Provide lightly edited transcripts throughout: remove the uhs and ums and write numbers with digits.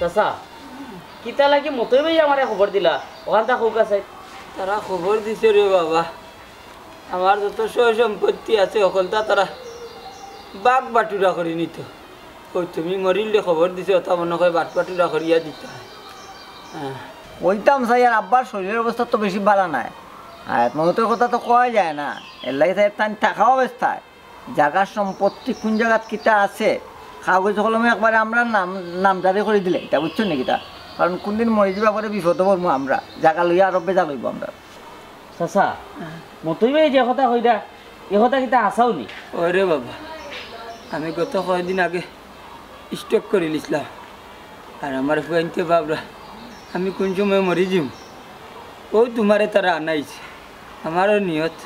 চাচা কিতা লাগি মতই ভাই আমারে খবর দিলা ওখান তা খুব আছে তারা খবর দিছে রে বাবা আমার যত সয় সম্পত্তি আছে সকলটা তারা বাঘ বাটুরা করে নিত ওই তুমি মরিলে খবর দিছে ওটা মনে হয় বাট বাটুরা করিয়া দিতে হয়। ওইটাম চাই আর আব্বার শরীরের অবস্থা তো বেশি ভালো নাই আর মতের কথা তো কয়া যায় না এর লাগে তাই তাই থাকা অবস্থায় জায়গার সম্পত্তি কোন জায়গাত কিতা আছে কাগজ কলমে একবারে আমরা নামজারি করে দিলে এটা বুঝছো নাকি তা কারণ কোনদিন মরে যাবা পরে বিপদ পড়বো আমরা জায়গা লইয়া আরো বেজা লইব আমরা চাচা মতই ভাই যে কথা কইরা এ কথা কিতা আসাও নি ওরে বাবা আমি গত কয়েকদিন আগে স্টক করে লিখলাম আর আমার ফ্রেন্ডকে বাবরা আমি কোন সময় মরি যাম ও তোমারে তারা আনাইছে আমারও নিয়ত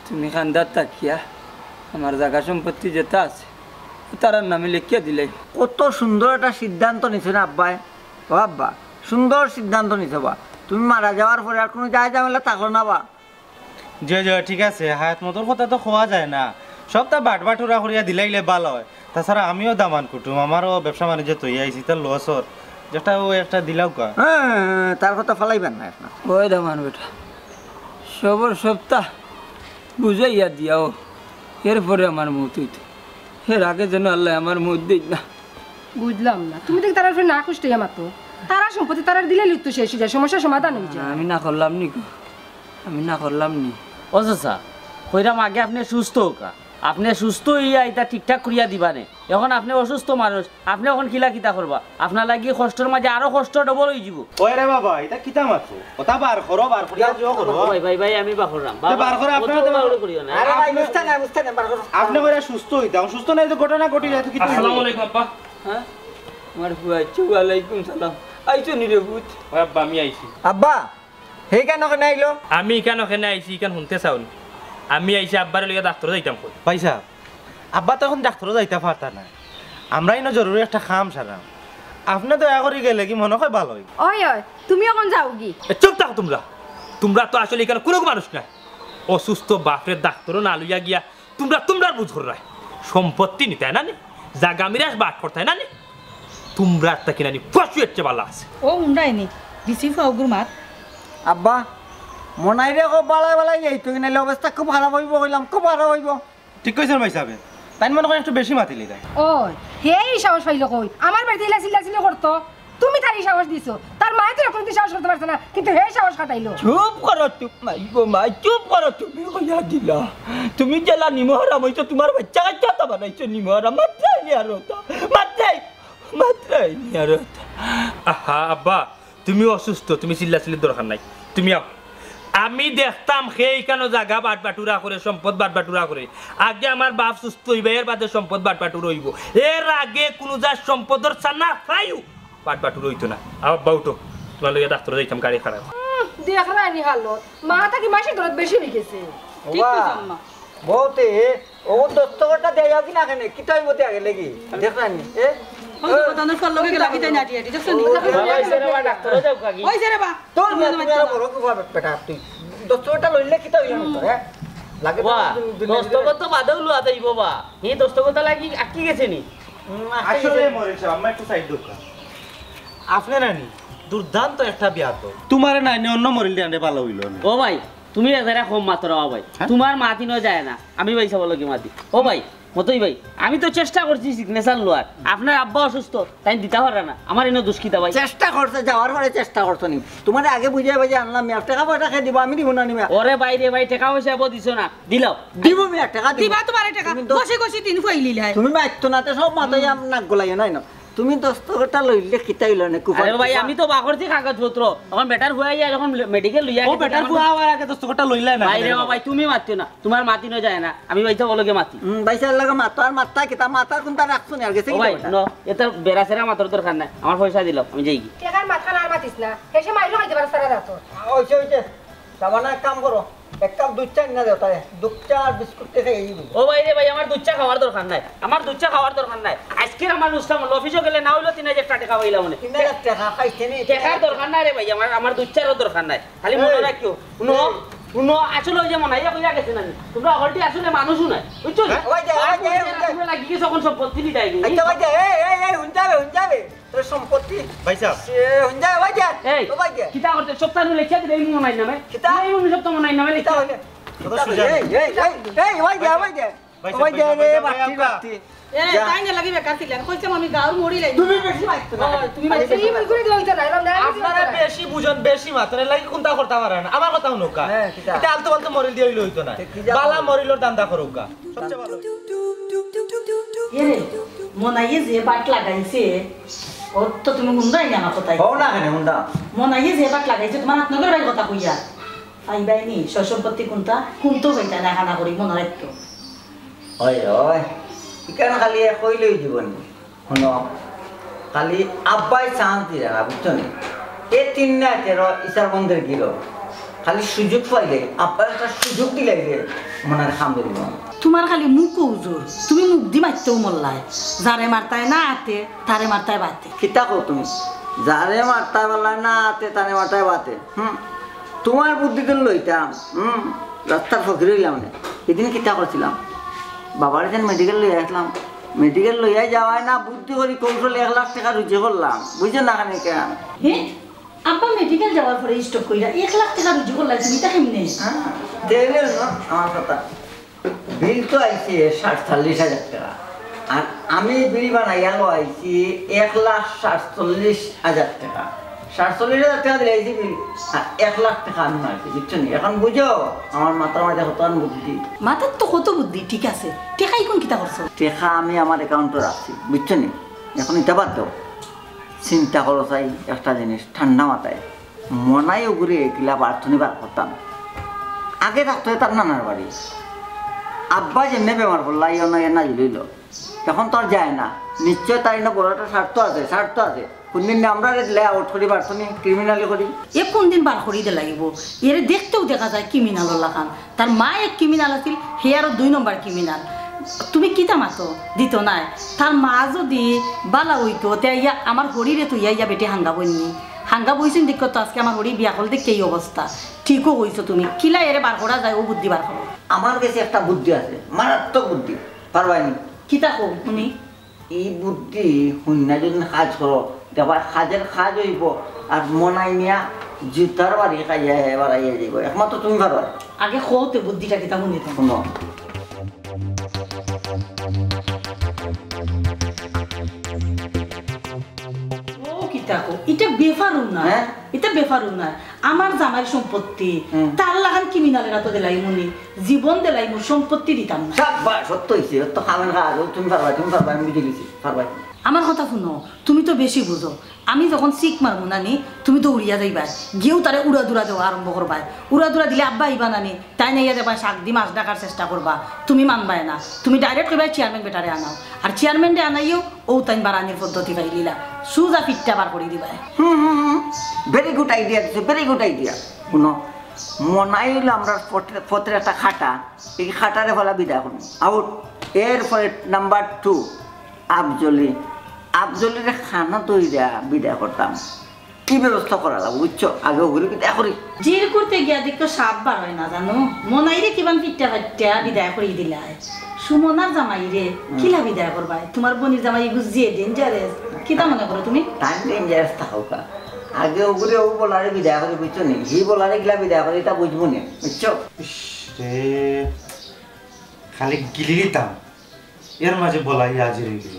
তুমি খান্দার তাকিয়া আমার জায়গা সম্পত্তি যেটা আছে তার নামে লিখিয়া দিলাই। কত সুন্দর একটা সিদ্ধান্ত নিছো না আব্বাই ও আব্বা সুন্দর সিদ্ধান্ত নিছো বা তুমি মারা যাওয়ার পরে আর কোনো যায় ঝামেলা থাকলো না বা যে ঠিক আছে হায়াত মতোর কথা তো খোয়া যায় না সবটা বাটুরা করিয়া দিলাইলে ভালো হয় তাছাড়া আমিও দামান কুটুম আমারও ব্যবসা বাণিজ্য তৈরি আইছি তার লসর যেটা ও একটা দিলাও কা তার কথা ফালাইবেন না এখন ওই দামান বেটা সবর সপ্তাহ বুঝাইয়া দিয়াও এরপরে আমার মুখ হইতো এর আগে যেন আল্লাহ আমার মুখ দিই না। বুঝলাম না তুমি দেখি তারা না খুঁজতে মাত্র তারা সম্পত্তি তারা দিলে লিখতো শেষ হয়ে যায় সমস্যার সমাধান হয়ে যায়। আমি না করলাম নি আমি না করলাম নি ও চাচা কইরাম আগে আপনি সুস্থ হোকা আপনি সুস্থ হইয়া এটা ঠিকঠাক করিয়া দিবানে এখন আপনি অসুস্থ মানুষ আপনি এখন কিলা কিতা করবা আপনার লাগি কষ্টের মাঝে আরো কষ্ট ডবল হয়ে যাব। ওই রে বাবা এটা কিতা মাত্র ওটা বার করিয়া জো করো ভাই আমি বার করলাম বার করে আপনারা তো বার করিও না আরে ভাই মুস্তানে বার করো আপনি কইরা সুস্থ হইতাম সুস্থ নাই তো ঘটনা ঘটি যায় তো কি আসসালামু আলাইকুম আব্বা হ্যাঁ আমার ফুয়াইছে ওয়ালাইকুম সালাম আইছো নি রে ভূত ওই আব্বা আমি আইছি আব্বা হে কেন কেন আইলো আমি কেন ওখানে আইছি কেন শুনতে চাউনি আমি আইছি আব্বার লইয়া ডাক্তার যাইতাম কই পয়সা আব্বা তখন ডাক্তারও যাইতে পারতা না আমরাই না জরুরি একটা খাম সারাম আপনি দয়া করে গেলে কি মনে হয় ভালো হয় ওই তুমি এখন যাও কি চুপ থাকো তোমরা তো আসলে এখানে কোনো মানুষ নাই অসুস্থ বাপের ডাক্তারও না লইয়া গিয়া তোমরা বুঝ করে রায় সম্পত্তি নিতে না নি জাগা মিরাস বাট করতে না নি তোমরা একটা কিনা নি ফসুয়ের চেয়ে ভালো আছে ও উন্ডাইনি রিসিভ হগুর মাত আব্বা মনাই রে খুব বালাই যাইতো কিনাইলে অবস্থা খুব খারাপ হইব কইলাম খুব খারাপ হইব ঠিক কইছেন ভাই সাহেব তাই মনে করেন একটু বেশি মাতিলি তাই ওই হেই সাহস পাইল কই আমার বাড়িতে চিল্লা করতো তুমি তারই সাহস দিছো তার মায়ে তো এখন সাহস করতে পারছে না কিন্তু হে সাহস কাটাইলো চুপ করো চুপ মাইগো মাই চুপ করো তুমি কইয়া দিলা তুমি জেলা নিমহরাম হইছো তোমার বাচ্চা কাচ্চা তো বানাইছো নিমহরাম মাত্রাই নি আর ওটা মাত্রাই নি আর ওটা আহা আব্বা তুমি অসুস্থ তুমি চিল্লাচিল্লির দরকার নাই তুমি আও আমি দেখতাম সেইখানে জায়গা বাটবাটুরা করে সম্পদ বাটবাটুরা করে আগে আমার বাপ সুস্থ হইবে এর বাদে সম্পদ বাটবাটুর হইব এর আগে কোনো যা সম্পদর সানা পাইও বাটবাটুর হইতো না আব্বা উঠো তোমার লইয়া ডাক্তার যাইতাম গাড়ি খারাপ দেখ রানি হালত মা থাকি মাসে দরদ বেশি হয়ে গেছে ঠিক কইছ আম্মা বহুতে ও দস্তকটা দেয়া কি না কেনে কি তাই মতে আগে লাগি দেখরানি এ ওই তো কথা না ফল লগে লাগি তাই নাটি আটি দেখছ নি ডাক্তার যাও কাকি ওই যে রে বা তোর বড় কি ভাবে বেটা তুই দস্তকটা লইলে কি তাই হইলো হ্যাঁ লাগে দস্তগত তো বাদেও লুয়া যাইব বা এই দস্তগত লাগি আটকে গেছে নি আসলে মরেন সাহেব আমরা একটু সাইড দোকা আপনি নানি দুর্দান্ত একটা বিয়া তো তোমার নাই অন্য মরিল দিয়ে ভালো হইল ও ভাই তুমি এদারা কম মাত্র ভাই তোমার মাতি ন যায় না আমি ভাই সব লোকে মাতি ও ভাই মতই ভাই আমি তো চেষ্টা করছি সিগনেচার লোয়ার আপনার আব্বা অসুস্থ তাই দিতে পারে না আমার এনে দুষ্কিতা ভাই চেষ্টা করতে যাওয়ার পরে চেষ্টা করছো নি তোমার আগে বুঝিয়ে বাজে আনলাম আমি টাকা পয়সা খেয়ে দিব আমি দিব না নিমা ওরে ভাই রে ভাই টাকা পয়সা দিছো না দিলাও দিব আমি টাকা দিব দিবা তোমার টাকা বসে বসে তিন ফাইলি লাই তুমি মাইতো নাতে সব মাথায় নাক গলাই নাই না তুমি দস্তকটা লইলে কিতা হইল না কুফা আরে ভাই আমি তো বাকরছি কাগজপত্র এখন বেটার হুয়া যায় যখন মেডিকেল লইয়া ও বেটার বুয়া হওয়ার আগে দস্তকটা লইলা না ভাই রে ভাই তুমি মাতিও না তোমার মাতি ন যায় না আমি ভাই তো বলগে মাতি বাইসার লাগা মাতো আর মাত্তা কিতা মাথা কোনটা রাখছো না আর গেছে ও কি ভাই ন এটা বেরাসেরা মাত্র দরকার নাই আমার পয়সা দিল আমি যাই কি টাকার মাথা না মাতিস না হেসে মাইলো হইতে পারে সারা রাত ওইছে সাবানা এক কাম করো এক কাপ দুধ চা না দেও তাই দুধ চা আর বিস্কুট খেয়ে এই ও ভাই রে ভাই আমার দুধ চা খাওয়ার দরকার নাই আমার দুধ চা খাওয়ার দরকার নাই আজকে আমার রুস্তাম অফিসে গেলে না হইলো 3000 টাকা পাইলা মনে কিনা টাকা খাইছে নি টাকার দরকার নাই রে ভাই আমার দুধ চারও দরকার নাই খালি মনে রাখিও শুনো কোনো আসলে ওই যে মনাইয়া কইয়া গেছে না তোমরা অগলটি আসলে মানুষও নাই বুঝছো তোমরা লাগি গেছে তখন সম্পত্তি দিতাই নি আচ্ছা ভাই এই হুঞ্জাবে তোর সম্পত্তি ভাই সাহেব হুঞ্জাবে ভাই এই কিতা করতে সপ্তাহ লেখা দিলে এই মনাই নামে কিতা? এই সপ্তাহ মনাই নামে লেখা কথা সুজা বাতি এ তাই না লাগি বেকার ছিলেন কইছাম আমি গাঁর মরি লাই তুমি বেশি মাইতো না তুমি বেশি এই মন করে দিও এটা রাইলাম না আপনারা বেশি বুঝন বেশি মাত্রা লাগি কোনটা করতে পারে না আমার কথা শুনুকা হ্যাঁ, কিতা? এটা আলতো বলতে মরিল দিয়ে হইতো না কি যা বালা মরিলর দান্দা করুকা সবচেয়ে ভালো এরে মনাইয়ে যে বাট লাগাইছে ও তো তুমি হুন্দাই না কথাই হও না কেন হুন্দা মনাইয়ে যে বাট লাগাইছে তোমার আপনাদের বাড়ির কথা কইয়া আইবাইনি সয় সম্পত্তি কোনটা কোনটো হইতা না খানা করি মনে রাখতো হয় হয় ইকান খালি কইলেই জীবন শুনো খালি আব্বাই চান্স দিলে না বুঝছো নি এ 3 না 13 ইসার বন্ধের গিলো খালি সুযোগ পাইলে আব্বার একটা সুযোগ দিলে যে মনের খাম দিব তোমার খালি মুখ উজুর তুমি মুখ দি মারতেও মল্লাই যারে মারতায় না আতে তারে মারতায় বাতে কিতা কো তুমি যারে মারতাই বলা না আতে তারে মারতাই বাতে তোমার বুদ্ধি তো লইতাম রাস্তার ফকির হইলাম না এদিন কিতা করছিলাম বাবার যেন মেডিকেল লইয়া আসলাম মেডিকেল লইয়া যাওয়ায় না বুদ্ধি করি কৌশল 1 লাখ টাকা রুজে করলাম বুঝছো না কেন কেন হ্যাঁ আব্বা মেডিকেল যাওয়ার পরে স্টক কইরা 1 লাখ টাকা রুজু করলাই তুমি তা কেমনে দেখলে না আমার কথা বিল তো আইছে 60-40 হাজার টাকা আর আমি বিল বানাইয়া আইছি 1,47,000 টাকা 47,000 টাকা দিলে আইছি বিল আর 1 লাখ টাকা আমি মারছি বুঝছো নি এখন বুঝো আমার মাথার মাঝে কত বুদ্ধি মাথার তো কত বুদ্ধি ঠিক আছে টেকাই কোন কিতা করছো টাকা আমি আমার অ্যাকাউন্টে রাখছি বুঝছো নি এখন এটা বাদ দাও চিন্তা করো চাই একটা জিনিস ঠান্ডা মাথায় মনাইও ঘুরে এগুলা প্রার্থনী বার করতাম আগে থাকতো তার নানার বাড়ি আব্বা যেমনি বেমার করলা ইয়ে না না লইল এখন তো আর যায় না নিশ্চয় তাই না বড় একটা স্বার্থ আছে কোনদিন আমরা দিলে আউট করি প্রার্থনী ক্রিমিনালি করি এ কোন দিন বার করিতে লাগিব এর দেখতেও দেখা যায় ক্রিমিনাল লাখান তার মা এক ক্রিমিনাল আছিল হে আরো 2 নম্বর ক্রিমিনাল তুমি কিতা মাতো দিত নাই তার মা যদি বালা হইতো তে ইয়া আমার হরিরে তুই ইয়া বেটে হাঙ্গা বইনি হাঙ্গা বইছেন দেখো তো আজকে আমার হরি বিয়া করলে দেখে এই অবস্থা ঠিকও হইছো তুমি কিলা এরে বার করা যায় ও বুদ্ধি বার করো আমার কাছে একটা বুদ্ধি আছে মারাত্মক বুদ্ধি পারবাইনি কিতা কো উনি এই বুদ্ধি শুননা যদি কাজ করো এবার কাজের কাজ হইব আর মনাই নিয়া জুতার বাড়ি খাইয়া এবার আইয়া যাইব একমাত্র তুমি পারবা আগে খোতে বুদ্ধিটা কিতা শুনি তো শুনো ও কিতা কো এটা বেফারুম না হ্যাঁ? এটা বেফারুম না আমার জামাই সম্পত্তি হুম। তার লাগান ক্রিমিনালেরা তো দেলাই মুনি জীবন দেলাই মোর সম্পত্তি দিতাম না সত্য হয়েছে তো খাবেন কাজ তুমি পারবা আমি বুঝে গেছি পারবাই আমার কথা শুনো তুমি তো বেশি বুঝো আমি যখন শিখ মারবো নানি তুমি তো উড়িয়া যাইবাই গিয়েও তারে উড়া দুরা দেওয়া আরম্ভ করবাই উড়া দুরা দিলে আব্বা আইবা নানি তাই নাইয়া দেবা শাক দি মাছ ডাকার চেষ্টা করবা তুমি মানবাই না তুমি ডাইরেক্ট কইবাই চেয়ারম্যান বেটারে আনাও আর চেয়ারম্যানরে আনাইও ও তাই বারানির পদ্ধতি পাইলিলা সুজা ফিটটা বার করে দিবাই ভেরি গুড আইডিয়া দিচ্ছে ভেরি গুড আইডিয়া শুনো মনাই হইলো আমরা পত্রে একটা খাটা এই খাটারে ফলা বিদায় করুন আউট এরপরে নাম্বার 2 আফজলিরে খানা তৈরিয়া বিদায় করতাম কি ব্যবস্থা করা লাগবে বুঝছো আগে ওগুলো বিদায় করি জির করতে গিয়া দেখতো সাপ বার হয় না জানো মনাইরে কিমান ফিটটা ফাটটা বিদায় করে দিলাই সুমনার জামাইরে কিলা বিদায় করবাই তোমার বোনের জামাই গুজিয়ে ডেঞ্জারাস কিতা মনে করো তুমি টাইম ডেঞ্জারাস থাকো কা আগে ওগুলো ও বলারে বিদায় করে বুঝছো নি হি বলারে গিলা বিদায় করে তা বুঝবো না বুঝছো রে খালি গিলি দিতাম এর মাঝে বলাই আজ রয়ে গেল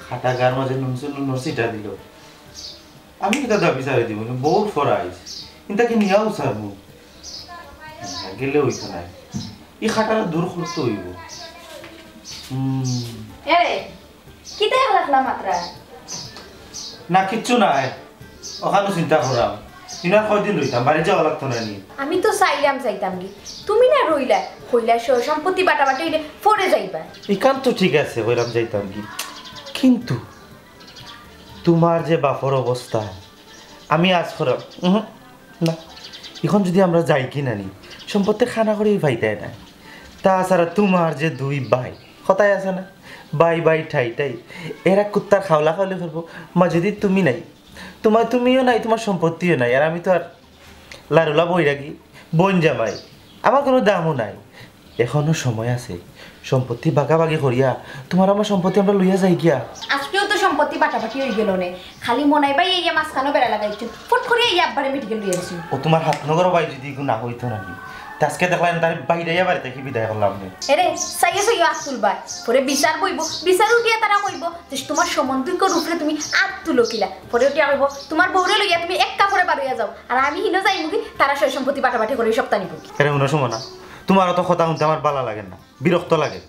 খাটা গার মাঝে নুনসিটা দিল আমি কি দাদা বিচারে দিব বহুত ফরাইজ কিন্তু কি নিয়াও স্যার মু গেলে হইতো না এই খাটাটা দূর করতে হইব এরে কিতা রাখলাম মাত্র না কিচ্ছু নাই ওখানে চিন্তা করাম ইনা কয়দিন রইতাম বাড়ি যাওয়া লাগতো না নি আমি তো চাইলাম যাইতাম কি তুমি না রইলা কইলা সম্পত্তি বাটাবাটি ফরে যাইবা ইকান তো ঠিক আছে হইলাম যাইতাম কি কিন্তু তোমার যে বাপর অবস্থা আমি আজ ফরম না এখন যদি আমরা যাই কিনা নি সম্পত্তি খানা করেই পাইতাই না তাছাড়া তোমার যে 2 ভাই কথাই আছে না বাই ঠাই এরা কুত্তার খাওলা খাওয়ালে করবো মা যদি তুমি নাই তুমিও নাই তোমার সম্পত্তিও নাই আর আমি তো আর লারুলা বৈরাগী বোন জামাই আমার কোনো দামও নাই এখনো সময় আছে সম্পত্তি ভাগাভাগি করিয়া তোমার আমার সম্পত্তি আমরা লইয়া যাই গিয়া আজকেও তো সম্পত্তি পাটাপাটি হয়ে গেল নে খালি মনাই ভাই এই মাঝখানো বেড়া লাগাইছো ফুট করে এই আব্বারে মেডিকেল লিয়ে আসি ও তোমার হাত নগর বাই যদি না হইতো নাকি আজকে দেখলাম তার বাইরে বাড়িতে কি বিদায় করলাম নে এরে সাইয়ে সাইয়ে আতুল ভাই পরে বিচার বইব বিচার উঠিয়া তারা কইব যে তোমার সম্বন্ধীর উপরে তুমি আতুলো কিলা পরে উঠিয়া কইব তোমার বউরে লইয়া তুমি এক কাপড়ে বাড়িয়া যাও আর আমি হিনো যাই মুখি তারা সই সম্পত্তি পাটাপাটি করে সপ্তাহ নিব আরে উনো সময় না তোমার অত কথা শুনতে আমার ভালো লাগে না বিরক্ত লাগে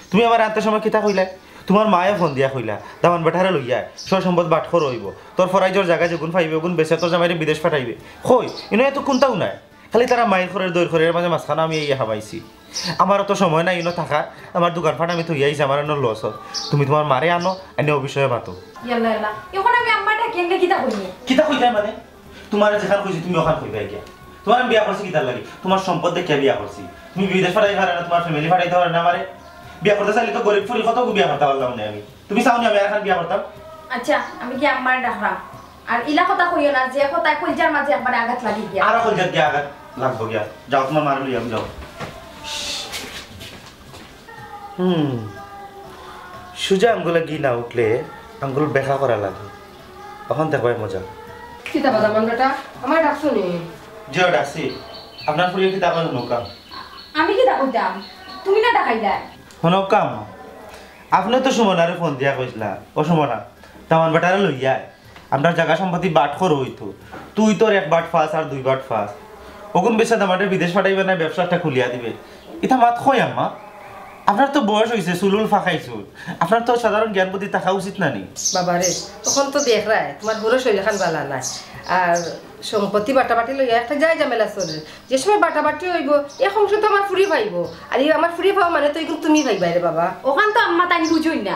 তুমি আমার আনতে সময় কিতা কইলা তোমার মায়ে ফোন দিয়া কইলা দামান বেঠারে লইয়া সয় সম্পদ বাটখর হইব তোর ফরাইজর জায়গা যেগুন পাইবে ওগুন বেচে তোর জামাইরে বিদেশ পাঠাইবে কই ইনো এত কোনটাও নাই খালি তারা মায়ের ঘরের দৈর ঘরের মাঝে মাঝখানে আমি এই হাবাইছি আমার অত সময় নাই ইনো থাকা আমার দোকান ফাট আমি থই আইছি আমার লস তুমি তোমার মারে আনো এনে অবিষয়ে মাতো ইয়াল্লা ইয়াল্লা এখন আমি আম্মাটা কেন কিতা কইনি কিতা কইতাই মানে তোমার যেখান কইছি তুমি ওখান কইবা গিয়া তোমার আমি বিয়া করছি কিতার লাগি তোমার সম্পদ দেখে বিয়া করছি তুমি বিদেশ পাঠাই পারে না তোমার ফ্যামিলি পাঠাইতে পারে না আমারে বিয়া করতে চাইলে তো গরিব ফুরি কত বিয়া করতে পারলাম না আমি তুমি চাও না আমি এখন বিয়া করতাম আচ্ছা আমি কি আম্মার ডাকরাম আর ইলা কথা কইও না যে কথা কইজার মাঝে একবার আঘাত লাগি গিয়া আর কইজার গিয়া আঘাত লাগবো গিয়া যাও তোমার মারে লইয়া যাও সুজা আঙ্গুলে গি না উঠলে আঙ্গুল বেখা করা লাগে তখন দেখো মজা কিতা বাদা মানটা আমার ডাকছো নি জিও ডাকছি আপনার ফুরিয়ে কি তাকাল নৌকা আমি কি ডাকইতাম তুমি না ডাকাইলা হনো কাম আপনি তো সুমনারে ফোন দিয়া কইছিলা ও সুমনা তামান বেটারে লইয়া আপনার জায়গা সম্পত্তি বাট খর হইতো তুই তোর এক বাট ফাস আর দুই বাট ফাস ওগুন বেশা দামাটে বিদেশ পাঠাইবে না ব্যবসাটা খুলিয়া দিবে এটা মাত কই আম্মা আপনার তো বয়স হয়েছে চুলুল ফাঁকাইছুল আপনার তো সাধারণ জ্ঞান বুদ্ধি থাকা উচিত না নি বাবারে তখন তো দেখ রায় তোমার বুড়ো শরীর খান বালা নাই আর সম্পত্তি বাটাবাটি লইয়া একটা যাই ঝামেলা চলে যে সময় বাটাবাটি হইব এই সংস তো আমার ফুরি পাইব আর এই আমার ফুরি পাওয়া মানে তো এখন তুমি পাইবা রে বাবা ওখান তো আম্মা তাই বুঝুই না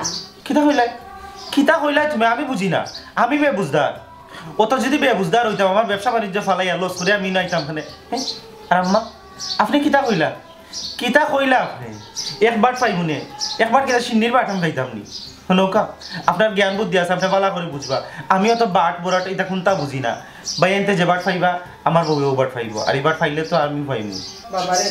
কিতা কইলাই তুমি আমি বুঝি না আমি বেবুজদার অত যদি বেবুজদার হইতাম আমার ব্যবসা বাণিজ্য ফালাইয়া লস করে আমি নাইতাম খানে আর আম্মা আপনি কিতা কইলা আপনি একবার পাইবুনে একবার কিনা সিন্নির বাট আমি পাইতাম নি নৌকা আপনার জ্ঞান বুদ্ধি আছে আপনি ভালো করে বুঝবা আমিও তো বাট বরাট এটা কোনটা বুঝি না ভাই এনতে যে বাট পাইবা আমার বউও বাট পাইব আর এই বাট পাইলে তো আমি পাইনি বাবারে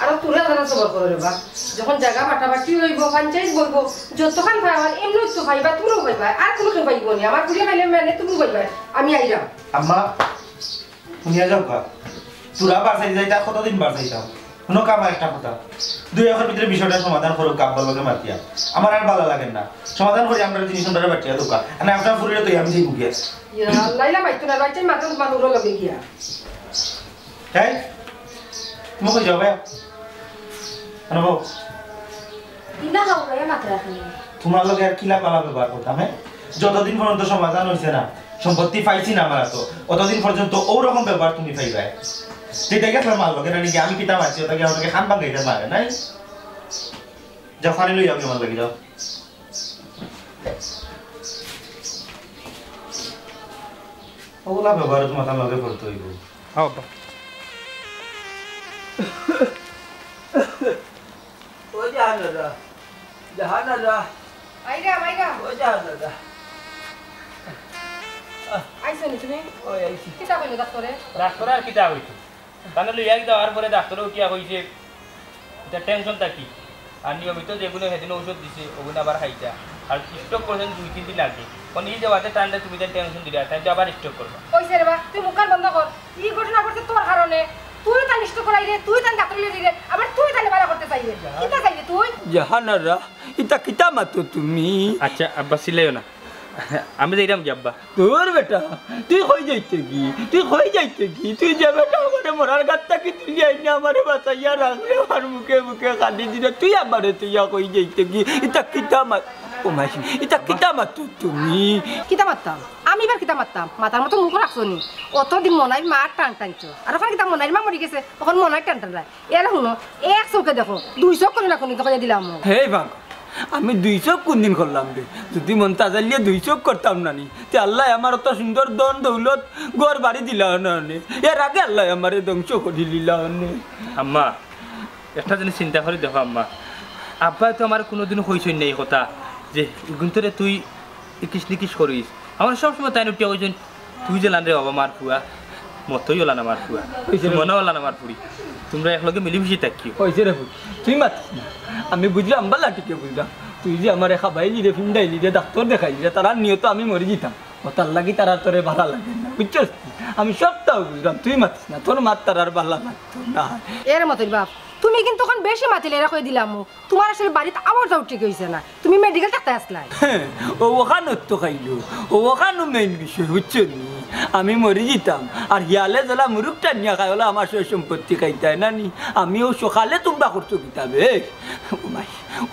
আর তুলে ধরা সবর করে রে বা যখন জায়গা বাটাবাটি হইব পঞ্চায়েত বলবো যতখান পাইবা এমনি তো পাইবা তুমিও পাইবা আর কোনো কেউ পাইব নি আমার ফুরি পাইলে মানে তুমি পাইবা আমি আইলাম আম্মা শুনিয়া যাও কা তোরা বাসাই যাইতা কতদিন বাসাইতাম কোনো কাম একটা কথা 2 একের ভিতরে বিষয়টা সমাধান করো কাব্বল লগে মাতিয়া আমার আর ভালো লাগে না সমাধান করে আমরা জিনিস আমরা বাটিয়া দোকা না আপনার ফুরিয়ে তো আমি যাই বুকিয়া ইয়া লাইলা মাইতো না রাইতে মাথা মানুষ লগে গিয়া তাই তুমি কই যাবে আনবো ইনা হাও গায়া মাত্রা রাখনি তোমার লগে আর কিলা পালা ব্যবহার করতাম হ্যাঁ যতদিন পর্যন্ত সমাধান হইছে না সম্পত্তি পাইছি না আমরা তো অতদিন পর্যন্ত ওরকম ব্যবহার তুমি পাইবা যেটা গেছে মাল লগে নাকি আমি কিতা মারছি ওটাকে আমাকে খান বাঙ্গাইতে মারে নাই যা ফানি লই আমি আমার লাগি যাও ওগুলা ব্যবহার তোমার তার লগে করতে হইব হ্যাঁ ও জাহানারা জাহানারা আইগা আইগা ও জাহানারা আইছো নি তুমি ওই আইছি কিতা কইলো ডাক্তারে ডাক্তার আর কিতা হইতো তাহলে লইয়া দেওয়ার পরে ডাক্তারও কিয়া কইছে এটা টেনশনটা কি আর নিয়মিত যেগুলো সেদিন ঔষধ দিছে ওগুলো আবার খাইতা আর স্টক করছেন 2-3 দিন আগে কোন এই যাওয়াতে টাইমটা তুমি টেনশন দিলা তাই তো আবার স্টক করবা কইছে রে বা তুই মুখান বন্ধ কর কি ঘটনা ঘটছে তোর কারণে তুই তা নিষ্ঠ করাই রে তুই তা ডাক্তার লিয়ে দিলে আবার তুই তালে বালা করতে চাইলে কিতা চাইলে তুই জাহানারা এটা কিতা মাতো তুমি আচ্ছা আব্বা সিলাইও না আমি যাইতাম কি আব্বা তোর বেটা তুই হয়ে যাইতে কি তুই যে বেটা আমারে মরার গাত্তা কি তুই আইনি আমারে বাঁচাইয়া রাখলে আমার মুখে মুখে কাঁদি দিলে তুই আমারে তুই কই যাইতে কি এটা কিতা মাত ও মাসি এটা কিতা মাতো তুমি কিতা মারতাম আমি এবার কিতা মারতাম মাথার মতো মুখ রাখছো নি অতদিন মনাই মা টান টানছো আর ওখানে কিতা মনাই মা মরি গেছে ওখানে মনাই টান টান রায় এরা শুনো এক চোখে দেখো 200 করে রাখো নি তখন দিলাম হে বাবা আমি 200 কোন দিন করলাম রে যদি মন তাজালিয়ে 200 করতাম না নি তে আল্লাহ আমার অত সুন্দর দন দৌলত ঘর বাড়ি দিলা না এর আগে আল্লাহ আমারে ধ্বংস করে দিলা না আম্মা একটা জিনিস চিন্তা করে দেখো আম্মা আব্বা তো আমার কোনোদিনও কইছেন না এই কথা যে গুন্তরে তুই ইকিস নিকিস করিস আমার সবসময় তাই উঠিয়া কইছেন তুই যে লান রে বাবা মার ফুয়া মতই হলা না আমার ফুয়া মনে হলা না আমার ফুড়ি তোমরা একলগে মিলিমিশি থাকিও হয়েছে রে ফুট তুই মাতিস না আমি বুঝলাম বালা টিকে বুঝলাম তুই যে আমার খাবাইলি রে ফিন্দাইলি রে ডাক্তার দেখাইলি রে তারা নিয়ত আমি মরে যেতাম ও তার লাগি তারা তোরে ভালো লাগে না বুঝছিস আমি সবটাও বুঝলাম তুই মাতিস না তোর মাত তার আর ভালো লাগতো না এর মতই বাপ তুমি কিন্তু এখন বেশি মাতিলে এরা কই দিলাম তোমার আসলে বাড়িতে আবার যাও ঠিক হইছে না তুমি মেডিকেল থাকতে আসলাই ও ওখানে তো খাইলো ও ওখানে মেইন বিষয় বুঝছো নি আমি মরে যেতাম আর হিয়ালে জ্বালা মুরুখটা নিয়ে খাই হলো আমার সই সম্পত্তি খাইতাই না নি আমি ও সকালে তোমরা করছো কিতাবে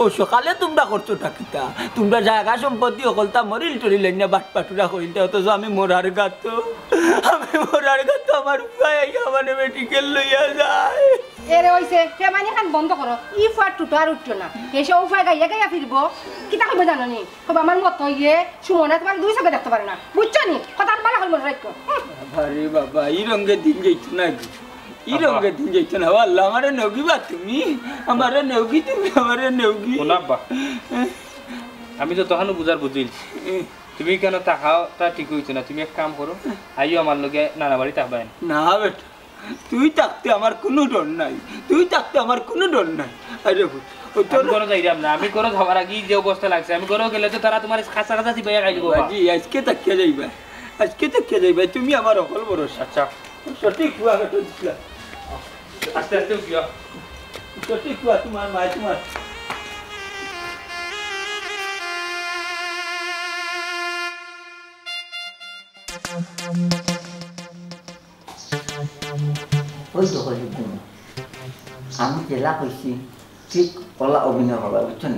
ও সকালে তোমরা করছো কিতা তোমরা জায়গা সম্পত্তি অকলতা মরিল টরিল না বাট পাটুরা করিল অথচ আমি মরার গাত আমার মানে মেডিকেল লইয়া যায় এরে হইছে ফেমানি খান বন্ধ করো ই ফাট টুটো আর উঠছো না এসে উফায় গাইয়া গাইয়া ফিরবো কিতা কইবে জানো নি কবে আমার মত হইয়ে সুমনা তোমার দুই চোখে দেখতে পারে না বুঝছো নি কথা বালা হল মনে রাখো আরে বাবা এই রঙের দিন যাইতো না এই রঙের দিন যাইতো না আল্লাহ আমারে নগিবা তুমি আমারে নগি তুমি আমারে নগি আব্বা আমি তো তখন বুঝার বুঝিলছি তুমি কেন তাকাও তা ঠিক হইছে না তুমি এক কাম করো আইও আমার লগে নানা বাড়ি থাকবেন না বেটা তুই থাকতে আমার কোনো ডর নাই তুই থাকতে আমার কোনো ডর নাই আরে তোর কোনো যাইরাম না আমি করো যাবার আগে যে অবস্থা লাগছে আমি করো গেলে তো তারা তোমার খাঁচা খাঁচা দিবে খাই দিব বাজি আজকে তাকিয়ে যাইবা তুমি আমার অকল ভরসা আচ্ছা সঠিক হুয়া গেটো দিলা আস্তে আস্তে উঠিও সঠিক হুয়া তোমার মাই তোমার ওই তো আমি জেলা কইছি ঠিক কলা অভিনয় করবা বুঝছেন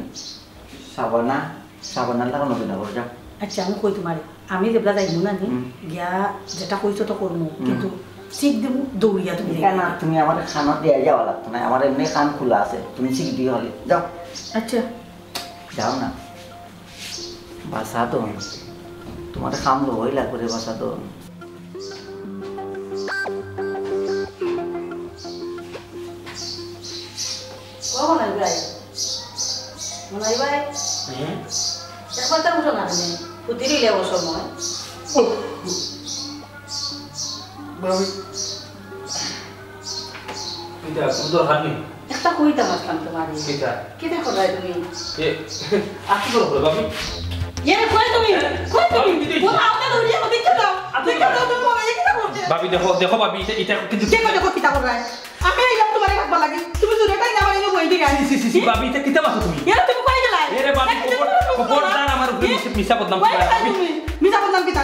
সাবানার লাগান অভিনয় করে যাও আচ্ছা আমি কই তোমার আমি যেগুলা যাইমু না নি গিয়া যেটা কইছো তো করমু কিন্তু শিখ দেবো দৌড়িয়া তুমি না তুমি আমার খানা দিয়ে যাওয়া লাগতো না আমার এমনি কান খোলা আছে তুমি শিখ দিয়ে হলে যাও আচ্ছা যাও না বাসা তো তোমার খাম লো হইলা করে বাসা তো মনাই ভাই একবার তার উঠো না তুমি ফুতিরি লেব সময় এটা সুন্দর হানি একটা কইতাম আসলাম তোমার কিটা কেটে করাই তুমি এ আকি করো বাবি কই তুমি বল আমাকে দৌড়িয়ে আমাকে দিতে দাও তুমি মনে কি করতে বাবি দেখো বাবি এটা কিন্তু কে দেখো কি তা করাই আমি আইলাম তোমার রাখবা লাগে তুমি জুরেটাই না মানে মই দিকে সি বাবি এটা কিটা বাতো তুমি তুমি কই গেলাই এরে বাবি খবরদার আমার উপরে মিছা বদনাম করে তুমি মিছা বদনাম কিতা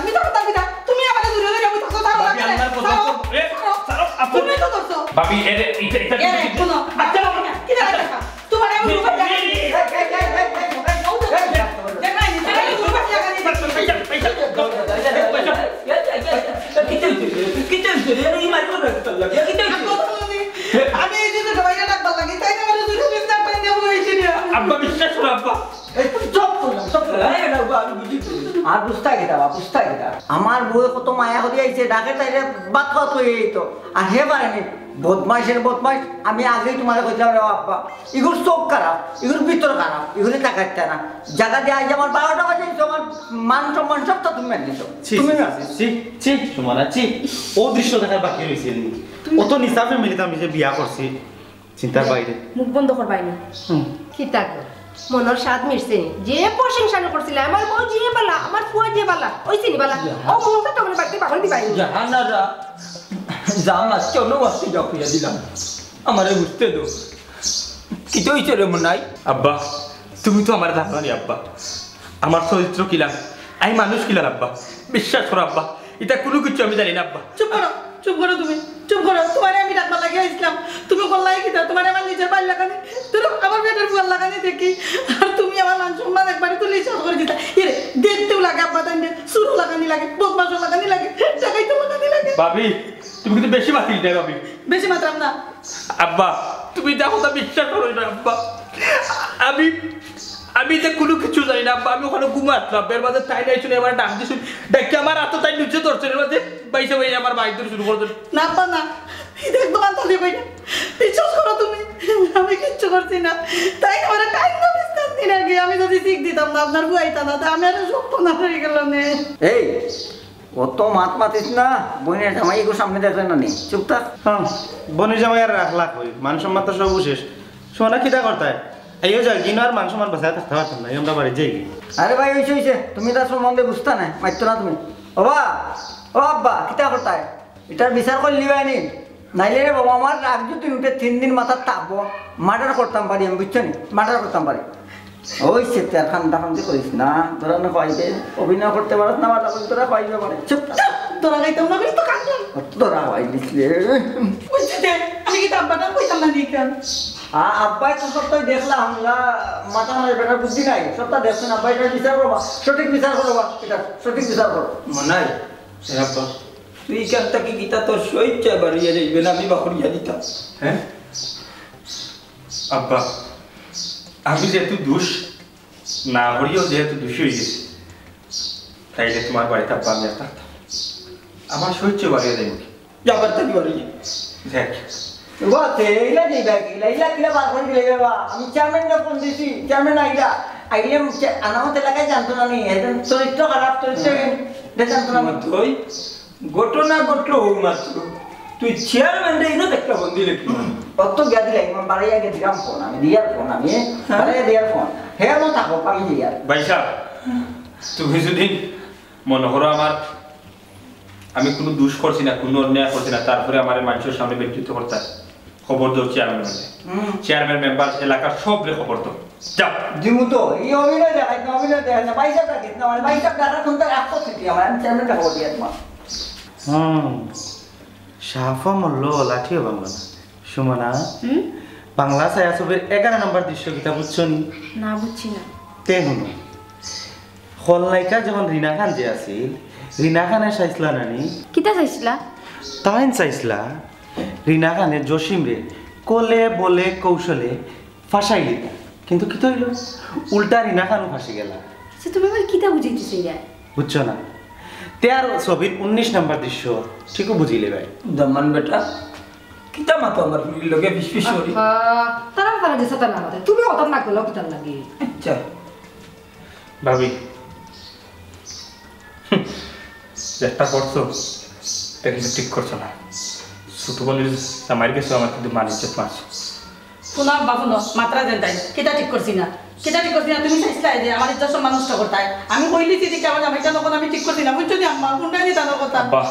তুমি আমাকে জুরে ধরে আমি থাকো তার বাবি আল্লাহর কসম এ সারো আপনি তুমি তো করছো বাবি এরে এটা শোনো আচ্ছা কি দেখা তোমার আমি রূপ আব্বা বিশ্বাস করো আব্বা আর বুঝতে গেতাম আমার বউ কত মায়া হয়ে আইছে ডাকে তাইলে বাদ খাওয়া হয়ে যেত আর হে পারেনি বদমাইশ আমি আগেই তোমার কইলাম রে আব্বা এগুলো চোখ খারাপ এগুলো ভিতর খারাপ এগুলি তাকাইতে না জায়গা দিয়ে আজ আমার 12টা বাজে আমার মান সম্মান সব তো তুমি মেনে ও দৃশ্য দেখার বাকি রয়েছে অত নিচা ফ্যামিলিতে আমি যে বিয়া করছি চিন্তার বাইরে মুখ বন্ধ করবাইনি কি থাকো মনের স্বাদ মিশছে যে প্রশংসা করছিল আমার বউ যে বালা আমার ফুয়া যে বালা ওই চিনি বালা ও মুখটা তখন বাড়তে পাগল দিবাই জাহানারা জামা চলো আসতে যাও দিলাম আমারে বুঝতে দো কি তো হইছে রে মনাই আব্বা তুমি তো আমার ধারণা আব্বা আমার চরিত্র কিলাম আমি মানুষ কিলাম আব্বা বিশ্বাস করো আব্বা এটা কোনো কিছু আমি জানি না আব্বা চুপ করো তুমি তোমারে আমি ডাকবা লাগে আসলাম তুমি বললাই কি তোমারে আমার নিজের বাড়ি লাগানি তুমি আমার বেটার ফুল লাগানি দেখি আর তুমি আমার মান সম্মান একবারে তুলে ইচ্ছা করে দিতা এরে দেখতেও লাগে আব্বা তাই সুরু লাগানি লাগে বদমাশ লাগানি লাগে টাকাই তো লাগানি লাগে ভাবি তুমি কিন্তু বেশি মাতিল দেয় ভাবি বেশি মাত্রাম না আব্বা তুমি দেখো তা বিশ্বাস করো না আব্বা আমি যে কোনো কিছু জানি না আব্বা আমি ওখানে ঘুমাতলাম বের মাঝে তাই নাই শুনে আমার ডাক দিয়েছিল দেখি আমার হাতে তাই নিচে ধরছে মাঝে বাইসে বাইরে আমার বাইক ধরে শুরু করছে না আব্বা না দেখবো না তাহলে ভাই বিশ্বাস করো তুমি আমি কিচ্ছু করছি না তাই আমার টাইম না বিশ্বাস দিন আগে আমি যদি শিখ দিতাম না আপনার বুয়াইতা না তা আমি আর সব না হয়ে গেল না এই অত মাত মাতিস না, বোনের জামাই এগুলো সামনে দেখলেন না নি, চুপ থাক। হ্যাঁ বনির জামাই আর রাখ লাখ হই মান সম্মান তো সব শেষ। সোনা কিটা করতায় আইও যাই কিনো আর মান সম্মান বাঁচায় থাকতে পারতাম না, আমরা বাড়ি যাই। আরে ভাই হইছে তুমি তার সম্বন্ধে বুঝতা না, মাইতো না তুমি। ও আব্বা কিতা করতায়, এটার বিচার করলি বাইনি নাইলে রে বাবা আমার রাগ যদি উঠে 3 দিন মাথা তাপবো, মার্ডার করতাম পারি আমি, বুঝছো নি, মার্ডার করতাম পারি। ওই সে তার খান্দা খান্দি করিস না, তোরা না পাইবে অভিনয় করতে পারত না, মার্ডার করতে তোরা পাইবে পারে। চুপ তোরা গাইতাম না বেশ তো কান্দন তোরা পাইলিস রে। বুঝছি দে আমি কি আব্বাটা কইতাম না নি কেন আব্বাই তো সবটাই দেখলাম, মাথা মারে বেটার বুদ্ধি নাই, সবটা দেখছেন আব্বাই, এটা বিচার করবা, সঠিক বিচার করবা, এটা সঠিক বিচার করো। মনাই আব্বা তুই কেন তাকে গীতা তোর সইচ্ছা বাড়িয়ে যাইবে না, আমি বাকরিয়া দিতাম। হ্যাঁ আব্বা আমি যেহেতু দোষ না করিও যেহেতু দোষী হয়ে গেছি, তাইলে তোমার বাড়িতে আব্বা আমি আর থাকতাম, আমার সহ্য বাড়িয়ে দেয় যাবার থাকি বাড়িয়ে দেখ এইলা যাইবা কিলা, এইলা কিলা বার করে দিলে বাবা, আমি চেয়ারম্যানকে ফোন দিছি, চেয়ারম্যান আইলা আইলে আনামত এলাকায় জানতো না নি, একদম চরিত্র খারাপ, চরিত্র জানতো না। তুই ঘটনা ঘটলো মাত্র তুই চেয়ারম্যান না একটা বন্দি লিখি কত গিয়া দিলে বাড়াইয়া গিয়ে দিলাম ফোন, আমি দিয়ার ফোন, আমি বাড়াইয়া দিয়ার ফোন, হ্যাঁ মো থাকো আমি দিয়ার। ভাই সাহেব তুমি যদি মনে করো আমি কোনো দোষ করছি না, কোনো অন্যায় করছি না, তারপরে আমার মানুষের সামনে ব্যক্তিত্ব করতে খবর দাও চেয়ারম্যান মেম্বার এলাকার সব খবর দাও যাও। দিমু তো এই অভিনয় দেখাই না, অভিনয় দেখাই না, বাইসাব রাখিস না, মানে বাইসাব ডাকার ফোন তার আসতো থেকে আমার, আমি চেয়ারম্যানটা খবর দিয়া তোমার। সাফা মল্ল লাঠিও বাংলা না সুমনা, বাংলা ছায়া ছবির 11 নম্বর দৃশ্য কিতা বুঝছো নি? না বুঝছি না। তে হুনো খলনায়িকা যেমন রিনা খান যে আছিল, রিনা খানের চাইছিলা নানি? কিতা চাইছিলা? তাই চাইছিলা রিনা খানের জসিম রে কোলে বলে কৌশলে ফাঁসাই লিতা, কিন্তু কি হইল উল্টা রিনা খানও ফাঁসি গেলা। তুমি আমার কিতা বুঝাইতেছি রে? বুঝছো না? তেয়ার ছবির 19 নম্বর দৃশ্য ঠিকও বুঝিলে ভাই। দমান বেটা কিতা মাতো আমার পুরীর লগে ফিসফিস করি। তারা তারা দিছে তা না মাতে তুমি অত না গেল কিতা লাগি। আচ্ছা ভাবি চেষ্টা করছো, এটা কিন্তু ঠিক করছো না। ছোট বলির আমার কাছে আমার কিন্তু মানিজ্য মারছো। শোনা বাবু মাত্রা দেন তাই কিতা ঠিক করছি না, কিতা ঠিক করছি না, তুমি চাইছিলা যে আমার ইজ্জত সম্মান নষ্ট করতাই, আমি কইলি দিদি আমার জামাইটা নকল আমি ঠিক করছি না, বুঝছো নি আম্মা কোনটা নি তার কথা। বাহ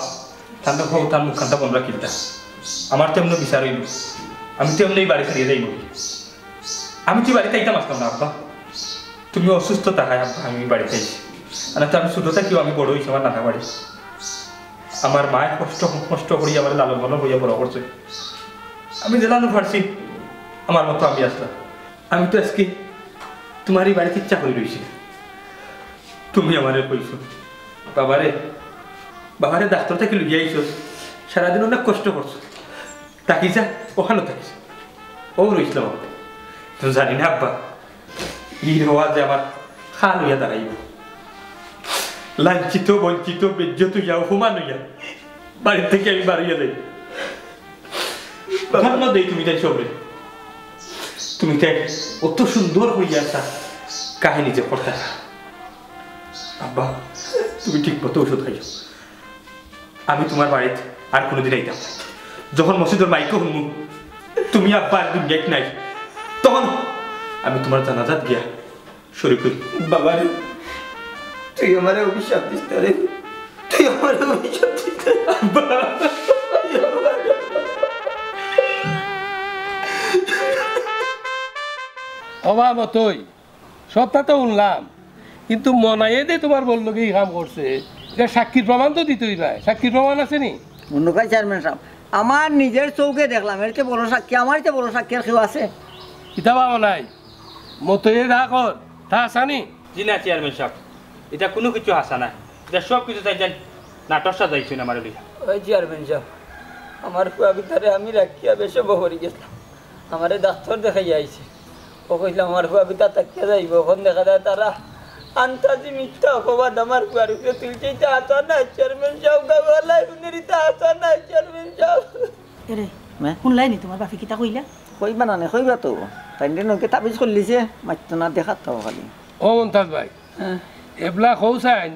ঠান্ডা খাও, তার মুখখানটা বন্ধ কিনতা, আমার তেমন বিচার হইল, আমি তেমনি বাড়ি ছাড়িয়ে যাইব, আমি তুই বাড়িতে আইতাম আসতাম না আব্বা, তুমি অসুস্থ থাকায় আব্বা আমি বাড়িতে আইছি, আর তো আমি ছোটো থাকিও আমি বড় হয়েছি আমার নানা বাড়ি, আমার মায়ের কষ্ট কষ্ট করি আমার লালন পালন হইয়া বড় করছে, আমি জেলানো পারছি আমার মতো আমি আসলাম, আমি তো আজকে তোমারই বাড়িতে ইচ্ছা করে রয়েছি, তুমি আমারে কইছো বাবারে বাবারে ডাক্তার থেকে লুকিয়ে আইছো, সারাদিন অনেক কষ্ট করছো, তাকিস যা ওখানে থাকিস, ও রইছিল তো জানি না আব্বা ই হওয়া যে আমার খাল হইয়া দাঁড়াইব, লাঞ্ছিত বঞ্চিত বেজ্জত হইয়া অপমান হইয়া বাড়ির থেকে আমি বাড়িয়ে যাই, ধন্যবাদ দেই তুমি তাই সবরে, তুমি তাই অত সুন্দর হইয়া আসা কাহিনী যে পড়তা, আব্বা তুমি ঠিক মতো ওষুধ খাইছো, আমি তোমার বাড়িতে আর কোনোদিন আইতাম, যখন মসজিদের মাইকে শুনবো তুমি আব্বা আর দুনিয়ায় নাই, তখন আমি তোমার জানাজাত গিয়া শরীর করি। বাবারে তুই আমার অভিশাপ দিস রে, তুই আমার অভিশাপ দিস আব্বা। অভাব মতোই সবটা তো উনলাম, কিন্তু মনাইয়ে দে তোমার বললো কি কাম করছে, এটা সাক্ষীর প্রমাণ তো দিতেই ভাই, সাক্ষীর প্রমাণ আছে নি? মুন্ডুকাই চেয়ারম্যান সাহেব আমার নিজের চৌকে দেখলাম, এর বড় সাক্ষী, আমার চেয়ে বড় সাক্ষী আর কেউ আছে? কিতাবা নাই মতোয়ে দা কর তা আসানি? জি না চেয়ারম্যান সাহেব, এটা কোনো কিছু আসা না, এটা সব কিছু চাই যান নাটকটা যাইছো না আমার লিখা। ওই চেয়ারম্যান সাহেব আমার কুয়া ভিতরে আমি রাখিয়া বেশি বহরি গেছিলাম, আমারে ডাক্তার দেখাই আইছে, ও কইলাম আমার কুয়া ভিতর তাকিয়া যাইব, ওখান দেখা যায় তারা আন্তাজি মিথ্যা অপবাদ আমার কুয়ার উপরে তুলছে, আসা না চেয়ারম্যান সাহেব গাওয়ালাই উনিরিতে আসা না চেয়ারম্যান সাহেব। এরে শুনলাই নি তোমার বাপি কিতা কইলা? কইবা না কইবা তো, তাই নকে তাবিজ করলিছে মাত্র না দেখাত তো খালি। ও মন্তাজ ভাই এবলা খৌসাইন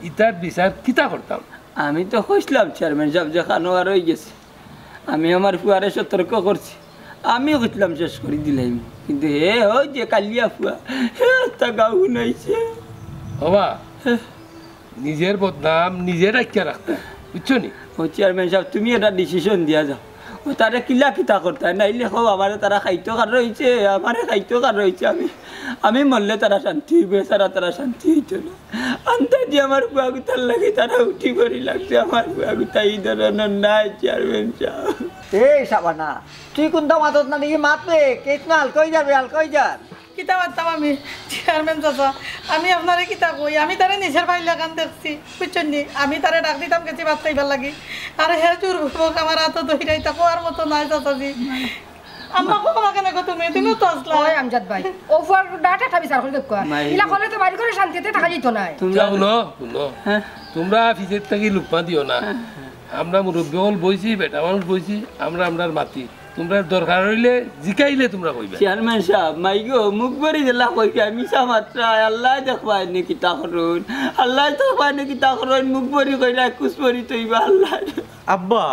ইতার বিচার কিতা করতাম? আমি তো কইছিলাম চেয়ারম্যান সাহেব যে খানো আর হয়ে গেছে আমি আমার ফুয়ারে সতর্ক করছি আমি কইছিলাম শেষ করে দিলাম কিন্তু হে ওই যে কালিয়া ফুয়া হে তা গাও শুনাইছে বাবা নিজের বদনাম নিজে রাখিয়া রাখতে বুঝছো নি ও চেয়ারম্যান সাহেব তুমি এটা ডিসিশন দিয়া যাও ও তারা কিলা কিতা করতে নাইলে হোক আমারে তারা খাইতো কার রয়েছে আমারে খাইতো কার রয়েছে আমি মরলে তারা শান্তি হইবে সারা তারা শান্তি হইতো না আন্তাজি আমার বুয়া গুতার লাগে তারা উঠি পড়ি লাগছে আমার বুয়া গুতা এই ধরনের নাই চেয়ারম্যান সাহেব এই সাবানা তুই কোনটা মাতত না দেখি মাতবে কেত মাল কই যাবে আল কই যার কিতা মারতাম আমি চেয়ারম্যান চাচা আমি আপনারে কিতা কই আমি তারে নিজের ভাই লাগান দেখছি বুঝছেন নি আমি তারে ডাক দিতাম গেছি ভাত খাইবার লাগি আর হে চুর বুক আমার হাতে ধইরাই তা কোয়ার মতো নাই চাচাজি আম্মা কো আমাকে না তুমি তো আসলা ওই আমজাদ ভাই ওভার ডাটা ঠাবি সার করে দেখো ইলা হলে তো বাড়ি করে শান্তিতে থাকা যেত না তোমরা শুনো তোমরা অফিসের থেকে লুকমা দিও না আমরা মুরব্বী হল বইছি বেটা মানুষ বইছি আমরা আমরার মাতি তোমরা দরকার হইলে জিকাইলে তোমরা কইবা চেয়ারম্যান সাহেব মাইগো মুখ ভরি দিলা কইকে আমি সামাত্রা আল্লাহ দেখবাই নে কিতা করুন আল্লাহ দেখবাই নে কিতা করুন মুখ ভরি কইরা কুছ ভরি তইবা আল্লাহ আব্বা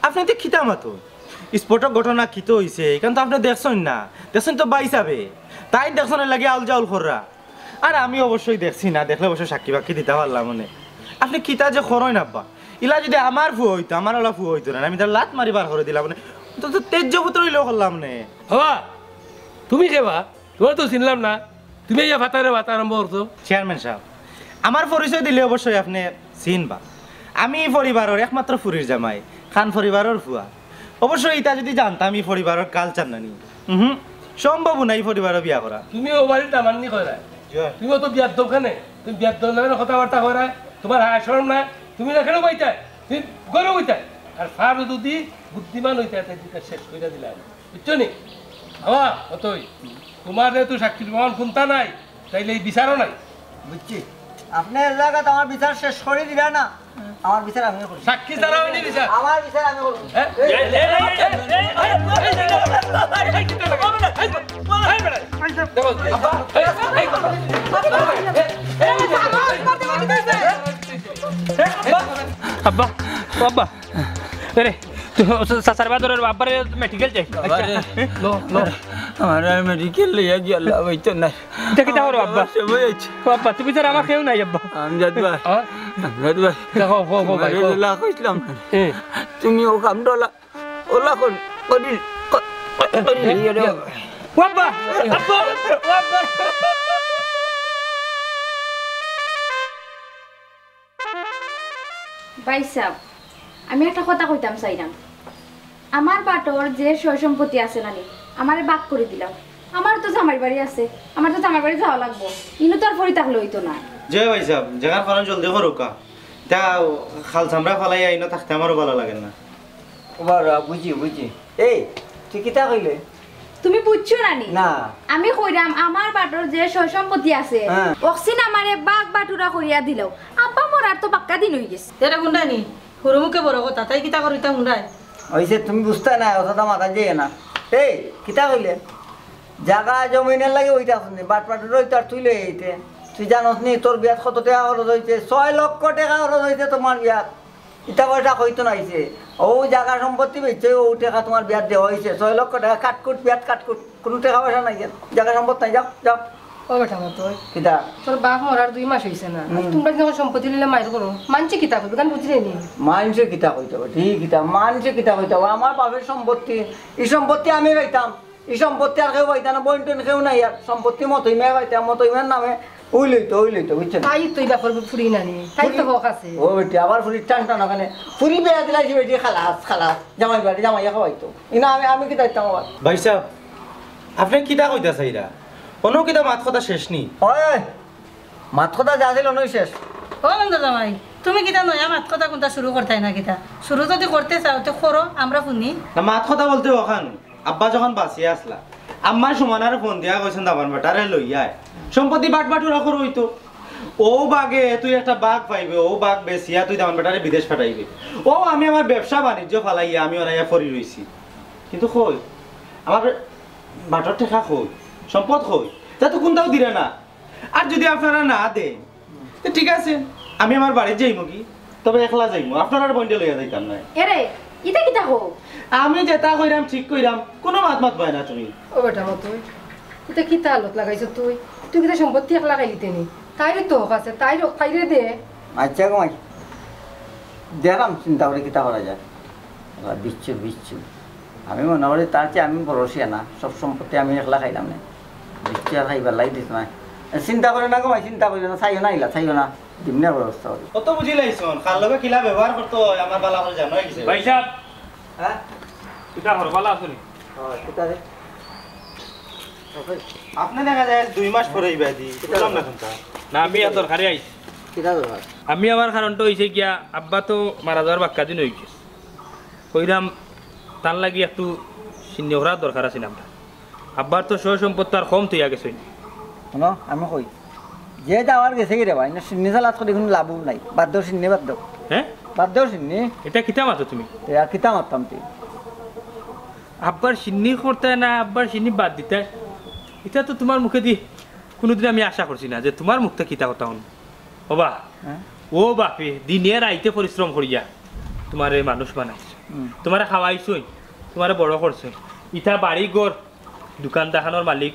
আপনি তো খিতা মাতো স্পটক ঘটনা খিতো হইছে কারণ তো আপনি দেখছেন না দেখছেন তো বাইসাবে তাই দেখছেন লাগে আউল জাউল খররা আর আমি অবশ্যই দেখছি না দেখলে অবশ্যই সাক্ষী বাক্ষী দিতে পারলাম মনে আপনি খিতা যে খরই না আব্বা ইলা যদি আমার ফু হইতো আমার ওলা ফু হইতো না আমি তার লাত মারি বার করে দিলাম মানে তো তেজ পুত্র হইলেও করলাম নে বাবা তুমি কেবা তোমার তো চিনলাম না তুমি ইয়া ভাতারে ভাত আরম্ভ করছো চেয়ারম্যান সাহেব আমার পরিচয় দিলে অবশ্যই আপনি চিনবা আমি পরিবারের একমাত্র ফুরির জামাই খান পরিবারের ফুয়া অবশ্যই এটা যদি জানতাম এই পরিবারের কালচার নানি সম্ভব নাই পরিবারের বিয়া করা তুমি ও বাড়ির দামান্নি করায় তুমি তো বিয়ার দোকানে তুমি বিয়ার দোকানে কথাবার্তা করায় তোমার হায় শরম না তুমি না কেন বইতাই তুমি গরু বইতাই আর ফার যদি বুদ্ধিমান হইতে শেষ করে দিলাম বুঝছো নি বাবা অতই তোমার যেহেতু সাক্ষীর প্রমাণ শুনতা নাই তাইলে এই বিচারও নাই বুঝছি আপনি এর জায়গাতে আমার বিচার শেষ করে দিলা না আমার বিচার আমি করব সাক্ষী ছাড়া হয়নি বিচার আমার বিচার আমি করব আব্বা আব্বা রে চাচার বাদরের বাবারে মেডিকেল যাই লো লো আমার মেডিকেল লইয়া গিয়া আল্লাহ হইতো না দেখি তা করো আব্বা সবাই আছে আব্বা তুমি স্যার আমার কেউ নাই আব্বা আমজাদ ভাই আমজাদ ভাই দেখো গো ভাই আল্লাহ কইলাম তুমি ও কামডলা ওলা কোন করি আব্বা আব্বা আব্বা ভাই সাহেব আমি একটা কথা কইতাম চাইলাম আমার বাটর যে সয় সম্পত্তি আছে নানি আমারে বাক করে দিলাম আমার তো জামাই বাড়ি আছে আমার তো জামাই বাড়ি যাওয়া লাগবো ইনু তো আর ফরি থাকলে হইতো না যে ভাই সাহেব জায়গার ফলন জলদি করো কা তা খাল চামড়া ফলাই আইনো থাকতে আমারও ভালো লাগে না বুঝি এই তুই কিতা কইলে তুমি বুঝছো নানি না আমি কইরাম আমার বাটর যে সয় সম্পত্তি আছে অক্সিন আমারে বাক বাটুরা করিয়া দিলাও আব্বা মরার তো পাক্কা দিন হই গেছে এটা গুন্ডানি সরু মুখে বড় কথা তাই কিতা করিতা গুন্ডাই হইছে তুমি বুঝতে না অতটা মাথা দিয়ে না এই কিতা কইলে জায়গা জমিনের লাগে ওইটা শুনি বাট রইতে আর তুই লই এইতে তুই জানোস নি তোর বিয়াত কত টাকা খরচ হয়েছে 6 লক্ষ টাকা খরচ হয়েছে তোমার বিয়াত ইটা পয়সা হইতো না হয়েছে ও জায়গা সম্পত্তি বেচছে ও টাকা তোমার বিয়াত দেওয়া হয়েছে 6 লক্ষ টাকা কাটকুট বিয়াত কাটকুট কোনো টাকা পয়সা নাই জায়গা সম্পত্তি নাই যাও যাও ও বেটা মতো কিতা তোর বাপ মরার 2 মাস হইছে না তোমরা যখন সম্পত্তি লিলে মাইর করো মানছি কিতা কইবে গান বুঝিনি নি মানুষে কিতা কইতে হবে ঠিক কিতা মানুষে কিতা কইতে হবে আমার বাপের সম্পত্তি এই সম্পত্তি আমি পাইতাম এই সম্পত্তি আর কেউ পাইতাম না বইন টেন কেউ নাই আর সম্পত্তি মতই মেয়ে পাইতাম মতই মেয়ের নামে ওই লইতো বুঝছেন তাই তুই বাপর ফুরি নানি তাই তো হক আছে ও বেটি আবার ফুরি টান টান ওখানে ফুরি বেড়া দিলাইছি বেটি খালাস জামাই বাড়ি জামাইয়া খাওয়াইতো ইনা আমি কি দাইতাম আবার ভাই সাহেব আপনি কিতা কইতা চাইরা কোনো কিতা মাত কথা শেষ নি ওই মাত কথা যা ছিল নই শেষ ও বন্ধু জামাই তুমি কিতা নয়া মাত কথা কোনটা শুরু করতাই না কিতা শুরু যদি করতে চাও তো করো আমরা শুনি না মাত কথা বলতে ওখান আব্বা যখন বাঁচিয়ে আসলা আম্মার সমানার ফোন দিয়া কইছেন দাবার বেটারে লইয়ায় সম্পত্তি বাটবাটুরা করো হইতো ও বাগে তুই একটা বাঘ পাইবে ও বাঘ বেচিয়া তুই দামান বেটারে বিদেশ পাঠাইবে ও আমি আমার ব্যবসা বাণিজ্য ফালাইয়া আমি ওনাইয়া ফরি রইছি কিন্তু কই আমার বাটর টেকা কই সম্পদ কই তা তো কোনটাও দিলে না আর যদি আপনারা না দেন তো ঠিক আছে আমি আমার বাড়ির যাইব কি তবে একলা যাইমু আপনার আর বন্ডে লইয়া যাইতাম না এরে ইটা কিটা হো আমি যেটা কইরাম ঠিক কইরাম কোনো মাত পাই না তুমি ও বেটা মত তুই এটা কিটা হালত লাগাইছ তুই তুই কিটা সম্পত্তি একলা খাইলি নি তাইরে তো হক আছে তাইরে খাইরে দে আচ্ছা কমাই দেখলাম চিন্তা করে কিতা করা যায় বিচ্ছু আমি মনে করি তার চেয়ে আমি বড়সিয়া না সব সম্পত্তি আমি একলা খাইলাম না বিচ্ছু আর খাইবার লাই দিস না চিন্তা করে না কমাই চিন্তা করি না চাইও না ইলা চাইও না দিমনে ব্যবস্থা করি কত বুঝি লাইছন খাল লগে কিলা ব্যবহার করতে হয় আমার বালা করে জানো হইছে ভাই সাহেব হ্যাঁ কিতা হর বালা আসুনি কিতা রে আপনি দেখা যায় 2 মাস পরে ইবা দি বুঝলাম না কোনটা না আমি এত দরকারে আইছি কিতা দরকার আমি আমার কারণটা হইছে গিয়া আব্বা তো মারা যাওয়ার বাক্কা দিন হয়ে গেছে কইরাম তার লাগি একটু শূন্য করার দরকার আছে না আব্বার তো সহ সম্পত্তি আর কম তৈয়া গেছে শোনো আমি কই যে যাওয়ার গেছে কি রে ভাই না সিন্নি চালাত করে কোনো লাভ নাই বাদ দাও সিন্নি বাদ দাও হ্যাঁ বাদ দাও সিন্নি এটা কিতা মাতো তুমি আর কিতা মারতাম তুই আব্বার সিন্নি করতে না আব্বার সিন্নি বাদ দিতে এটা তো তোমার মুখে দি কোনোদিন আমি আশা করছি না যে তোমার মুখটা কিতা কথা হন ও বা হ্যাঁ ও বাপে দিনের আইতে পরিশ্রম করিয়া তোমার মানুষ বানাইছে তোমার খাওয়াইছই তোমার বড় করছে ইটা বাড়ি ঘর দোকান দেখানোর মালিক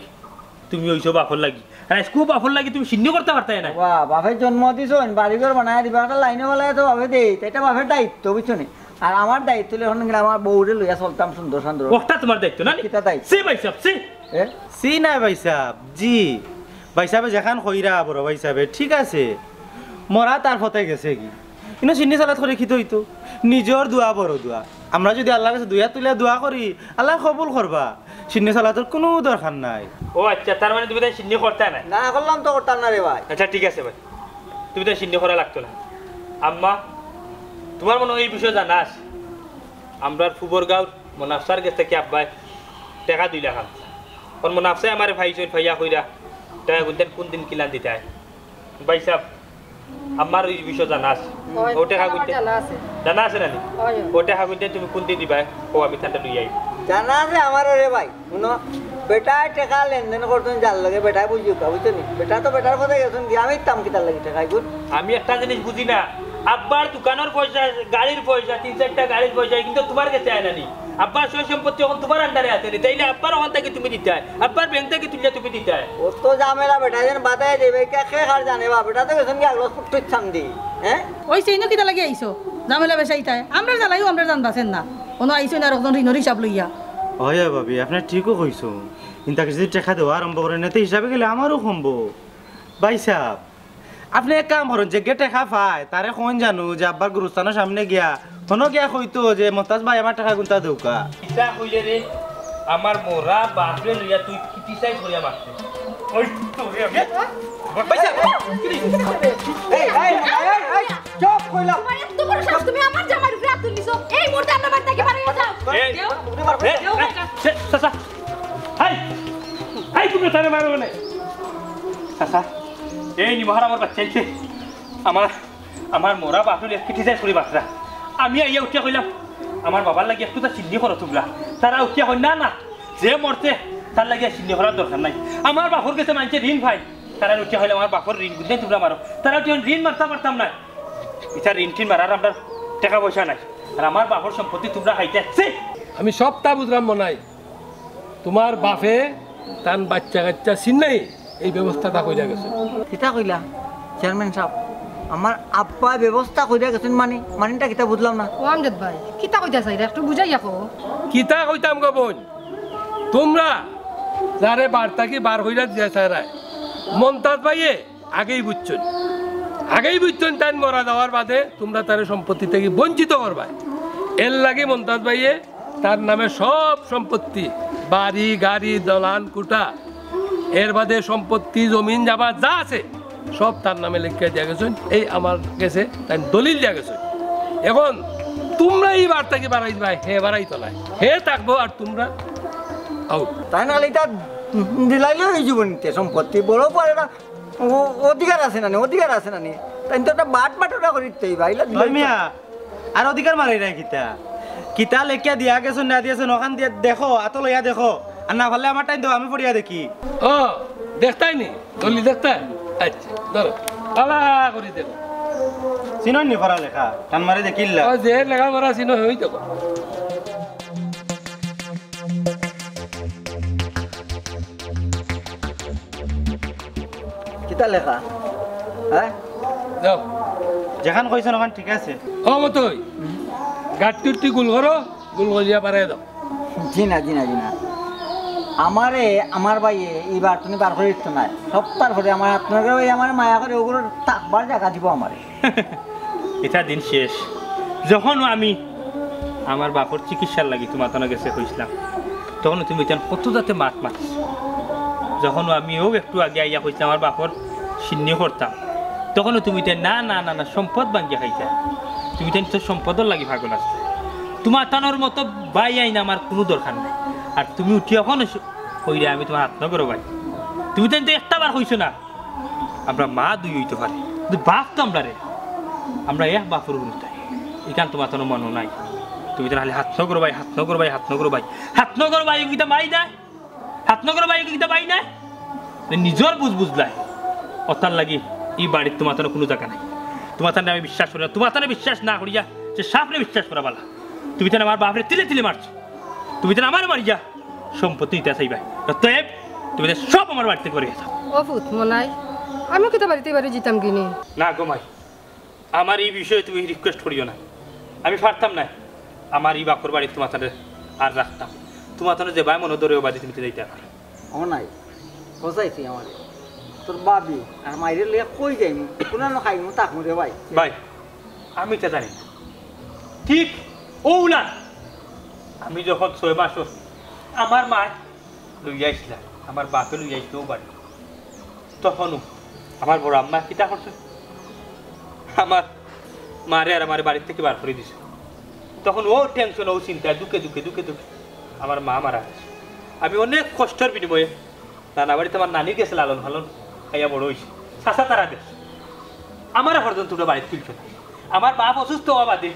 তুমি হইছো বাপর লাগি আর খুব বাপর লাগি তুমি সিন্নি করতে পারতাই না বাহ বাপের জন্ম দিছন বাড়িঘর বানায় দিবা একটা লাইনে বেলায় তো বাপে দেই এটা বাপের দায়িত্ব বুঝছো নি আর আমার দায়িত্ব এখন আমার বউরে লইয়া চলতাম সুন্দর সুন্দর ওটা তোমার দায়িত্ব না কিতা দায়িত্ব সে ভাই সাহেব সে এ সি নাই ভাই সাহেব জি ভাই সাহেব যেখান কইরা বড় ভাই সাহেব ঠিক আছে মরা তার ফতে গেছে কি কিন্তু সিন্নি চালাত করে খিত হইতো নিজের দোয়া বড় দোয়া আমরা যদি আল্লাহর কাছে দুয়া তুলে দোয়া করি আল্লাহ কবুল করবা সিন্নি চালাতের কোনো দরকার নাই ও আচ্ছা তার মানে তুমি তাই সিন্নি করতে না না করলাম তো করতাম না রে ভাই আচ্ছা ঠিক আছে ভাই তুমি তাই সিন্নি করা লাগতো না আম্মা তোমার মনে হয় এই বিষয়ে জানাস আমরা ফুবরগাঁও মোনাফসার গেছ থেকে আব্বাই টাকা 2 লাখ কারণ মোনাফসাই আমার ভাইজন ভাইয়া কইরা টাকা কোন দিন কিলান দিতে হয় ভাই সাহেব আমার এই বিষয় জানাস ও টাকা কইতে জানা আছে না ও টাকা কইতে তুমি কোন দিন দিবা ও আমি ঠান্ডা লই আই জানা আছে আমার রে ভাই শুনো বেটায় টাকা লেনদেন করতেন যার লাগে বেটায় বুঝিও কা বুঝছো নি বেটা তো বেটার কথা গেছেন কি আমি তাম কিতার লাগি টাকা গুড আমি একটা জিনিস বুঝি না আব্বার দোকানের পয়সা গাড়ির পয়সা 3-4টা গাড়ির পয়সা কিন্তু তোমার কাছে আয় না নি আব্বার সব সম্পত্তি এখন তোমার আন্ডারে আছে নি তাইলে আব্বার ওখান থেকে তুমি দিতে হয় আব্বার ব্যাংক থেকে তুললে তুমি দিতে হয় ও তো ঝামেলা বেটা যেন বাতায় দেবে কে কে কার জানে বা বেটা তো গেছেন কি আগলো ফুট ছাম দি হ্যাঁ ওই সেইনো কিতা লাগি আইছো ঝামেলা বেসাইতাই আমরা জ্বালাইও আমরা জানবাছেন না কোনো আইছো না একজন ঋণর হিসাব লইয়া হয় ভাবি আপনি ঠিকও কইছো কিন্তু যদি টাকা দেওয়া আরম্ভ করেন না তো হিসাবে গেলে আমারও সম্ভব ভাই সাহেব আপনি এক কাম করেন যে গেটে টাকা পায় তারে কোন জানো যে আব্বার গুরুস্থানের সামনে গিয়া কোনো গিয়া কইতো যে মতাজ ভাই আমার টাকা গুনতা দেউকা ইটা কইলে রে আমার মোরা বাপরে লইয়া তুই কিটিসাই করিয়া মারতে ওই তো রে পয়সা এই চুপ কইলা তোমার এত বড় সাহস তুমি আমার জামার উপরে হাত তুলিছো এই মুহূর্তে আমরা বাড়ি থেকে বেরিয়ে যাও সাসা হাই হাই তুমি তারে মারবে না সাসা এই নি মহারাজ আমার বাচ্চাইছে আমার মোরা বাপরে কিটিসাই করি বাতরা আমি আইয়া উঠিয়া কইলাম আমার বাবার লাগি একটু তা চিন্নি করো তোমরা তারা উঠিয়া কই না যে মরতে তার লাগিয়া চিন্নি করার দরকার নাই আমার বাপর কাছে মানছে ঋণ ভাই তারা উঠিয়া হইলে আমার বাপর ঋণ বুঝলে তোমরা মারো তারা উঠিয়া ঋণ মারতে পারতাম না এটা ঋণ টিন মারার আমরা টাকা পয়সা নাই আর আমার বাপর সম্পত্তি তোমরা খাইতে আমি সবটা বুঝলাম মনাই তোমার বাপে তান বাচ্চা কাচ্চা চিন্নাই এই ব্যবস্থাটা কইরা গেছে কিতা কইলা চেয়ারম্যান সাহেব আমার আব্বা ব্যবস্থা কইরা গেছেন মানিটা কিতা বুঝলাম না ও আমজাদ ভাই কিতা কইতা চাইরা একটু বুঝাইয়া কো কিতা কইতাম গো বোন তোমরা যারে বার্তাকে বার হইলা দিয়া চাইরায় মমতাজ ভাইয়ে আগেই বুঝছেন তাই মরা যাওয়ার বাদে তোমরা তার সম্পত্তি থেকে বঞ্চিত করবা এর লাগে মমতাজ ভাইয়ে তার নামে সব সম্পত্তি বাড়ি গাড়ি দলান কুটা এর বাদে সম্পত্তি জমিন যাবা যা আছে সব তার নামে লিখে দিয়া গেছেন এই আমার কাছে তাই দলিল দিয়া গেছেন এখন তোমরা এই বার্তাকে বাড়াই দিবা হে বাড়াই তোলায় হে থাকবো আর তোমরা আউট তাই না এটা দিলাইলেও এই জীবনীতে সম্পত্তি বড় পরে না অধিকার আছে না তাই তো একটা বাটওরা করিতেই ভাইলা মিয়া আর অধিকার মারি নাই কিতা লেখিয়া দিয়া গেছেন না দিয়েছেন ওখান দিয়ে দেখো আতো লইয়া দেখো আর না ভালে আমার টাইম দেবো আমি পড়িয়া দেখি ও দেখতাই নি দলিল দেখতাই আচ্ছা ধরো আলা করে দেখো চিনন নি পড়া লেখা টান মারি দেখিল্লা ও যে লেখাপড়া ছিল হই তো কিতা লেখা হ্যাঁ যাও যেখান কইছেন ওখান ঠিক আছে ও মতই গাঁটটি গুল করো গুল করিয়া পারে দাও জি না জি না জি না আমারে আমার ভাইয়ে এইবার তুমি বার করে দিত না সপ্তাহ করে আমার আপনার ওই আমার মায়া করে ওগুলো থাকবার জায়গা দিব আমারে এটা দিন শেষ যখন আমি আমার বাপর চিকিৎসার লাগি তোমার তখন গেছে কইছিলাম তখন তুমি এটা কত যাতে মাত মাতিস যখন আমিও একটু আগে আইয়া কইছিলাম আমার বাপর শূন্য করতাম তখনও তুমি না না না না সম্পদ ভাঙ্গিয়া খাইতা তুমি তো সম্পদর লাগি ভাগল আসতে তোমার টানোর মতো বাই আইন আমার কোনো দরকার নাই আর তুমি উঠি এখন কইরে আমি তোমার হাত নগরো ভাই তুমি তো একটা বার কইছো না আমরা মা দুই হইতে পারি কিন্তু বাপ তো আমরা এক বাপর উল্টাই এখান তোমার তো মনে নাই তুমি তো খালি হাত নগরো ভাই হাত নগরো ভাই হাত নগরো ভাই হাত নগরো ভাই কিতা বাই নাই হাত নগরো ভাই কিতা বাই নাই নিজের বুঝলাই অতার লাগি এই বাড়ির তোমার তো কোনো জায়গা নাই তোমার তানে আমি বিশ্বাস করি না তোমার তানে বিশ্বাস না করিয়া যে সাপনে বিশ্বাস করা বালা তুমি তো আমার বাপরে তিলে তিলে মারছো তুমি তো আমার মারিয়া সম্পত্তি নিতে চাইবা অতএব তুমি তো সব আমার বাড়িতে করে গেছো ও ফুট মনাই আমি কিতা বাড়িতে এবারে জিতাম কিনি না গোমাই আমার এই বিষয়ে তুমি রিকোয়েস্ট করিও না আমি পারতাম না আমার এই বাপর বাড়ি তোমার তানে আর রাখতাম তোমার তানে যে ভাই মনে ধরেও বাড়ি তুমি যাইতে পারো ও নাই বসাইছি আমার তোর বাবি আর মাইরে লিয়া কই যাইমু কোন খাইমু তাকমু রে ভাই ভাই আমি তা জানি না ঠিক ওলা আমি যখন 6 মাস আমার মা লইয়া আসছিল আমার বাপে লইয়া আসছিল বাড়ি তখনও আমার বড় আম্মা কিতা করছে আমার মারে আর আমার বাড়ির থেকে বার করে দিছে তখন ও টেনশন ও চিন্তা দুঃখে দুঃখে দুঃখে দুঃখে আমার মা মারা গেছে আমি অনেক কষ্টের বিনিময়ে নানা বাড়িতে আমার নানি গেছে লালন ফালন খাইয়া বড় হয়েছে চাষা তারা দেশ আমার হরজন তোমরা বাড়িতে তুলছো না আমার বাপ অসুস্থ হওয়া বাদে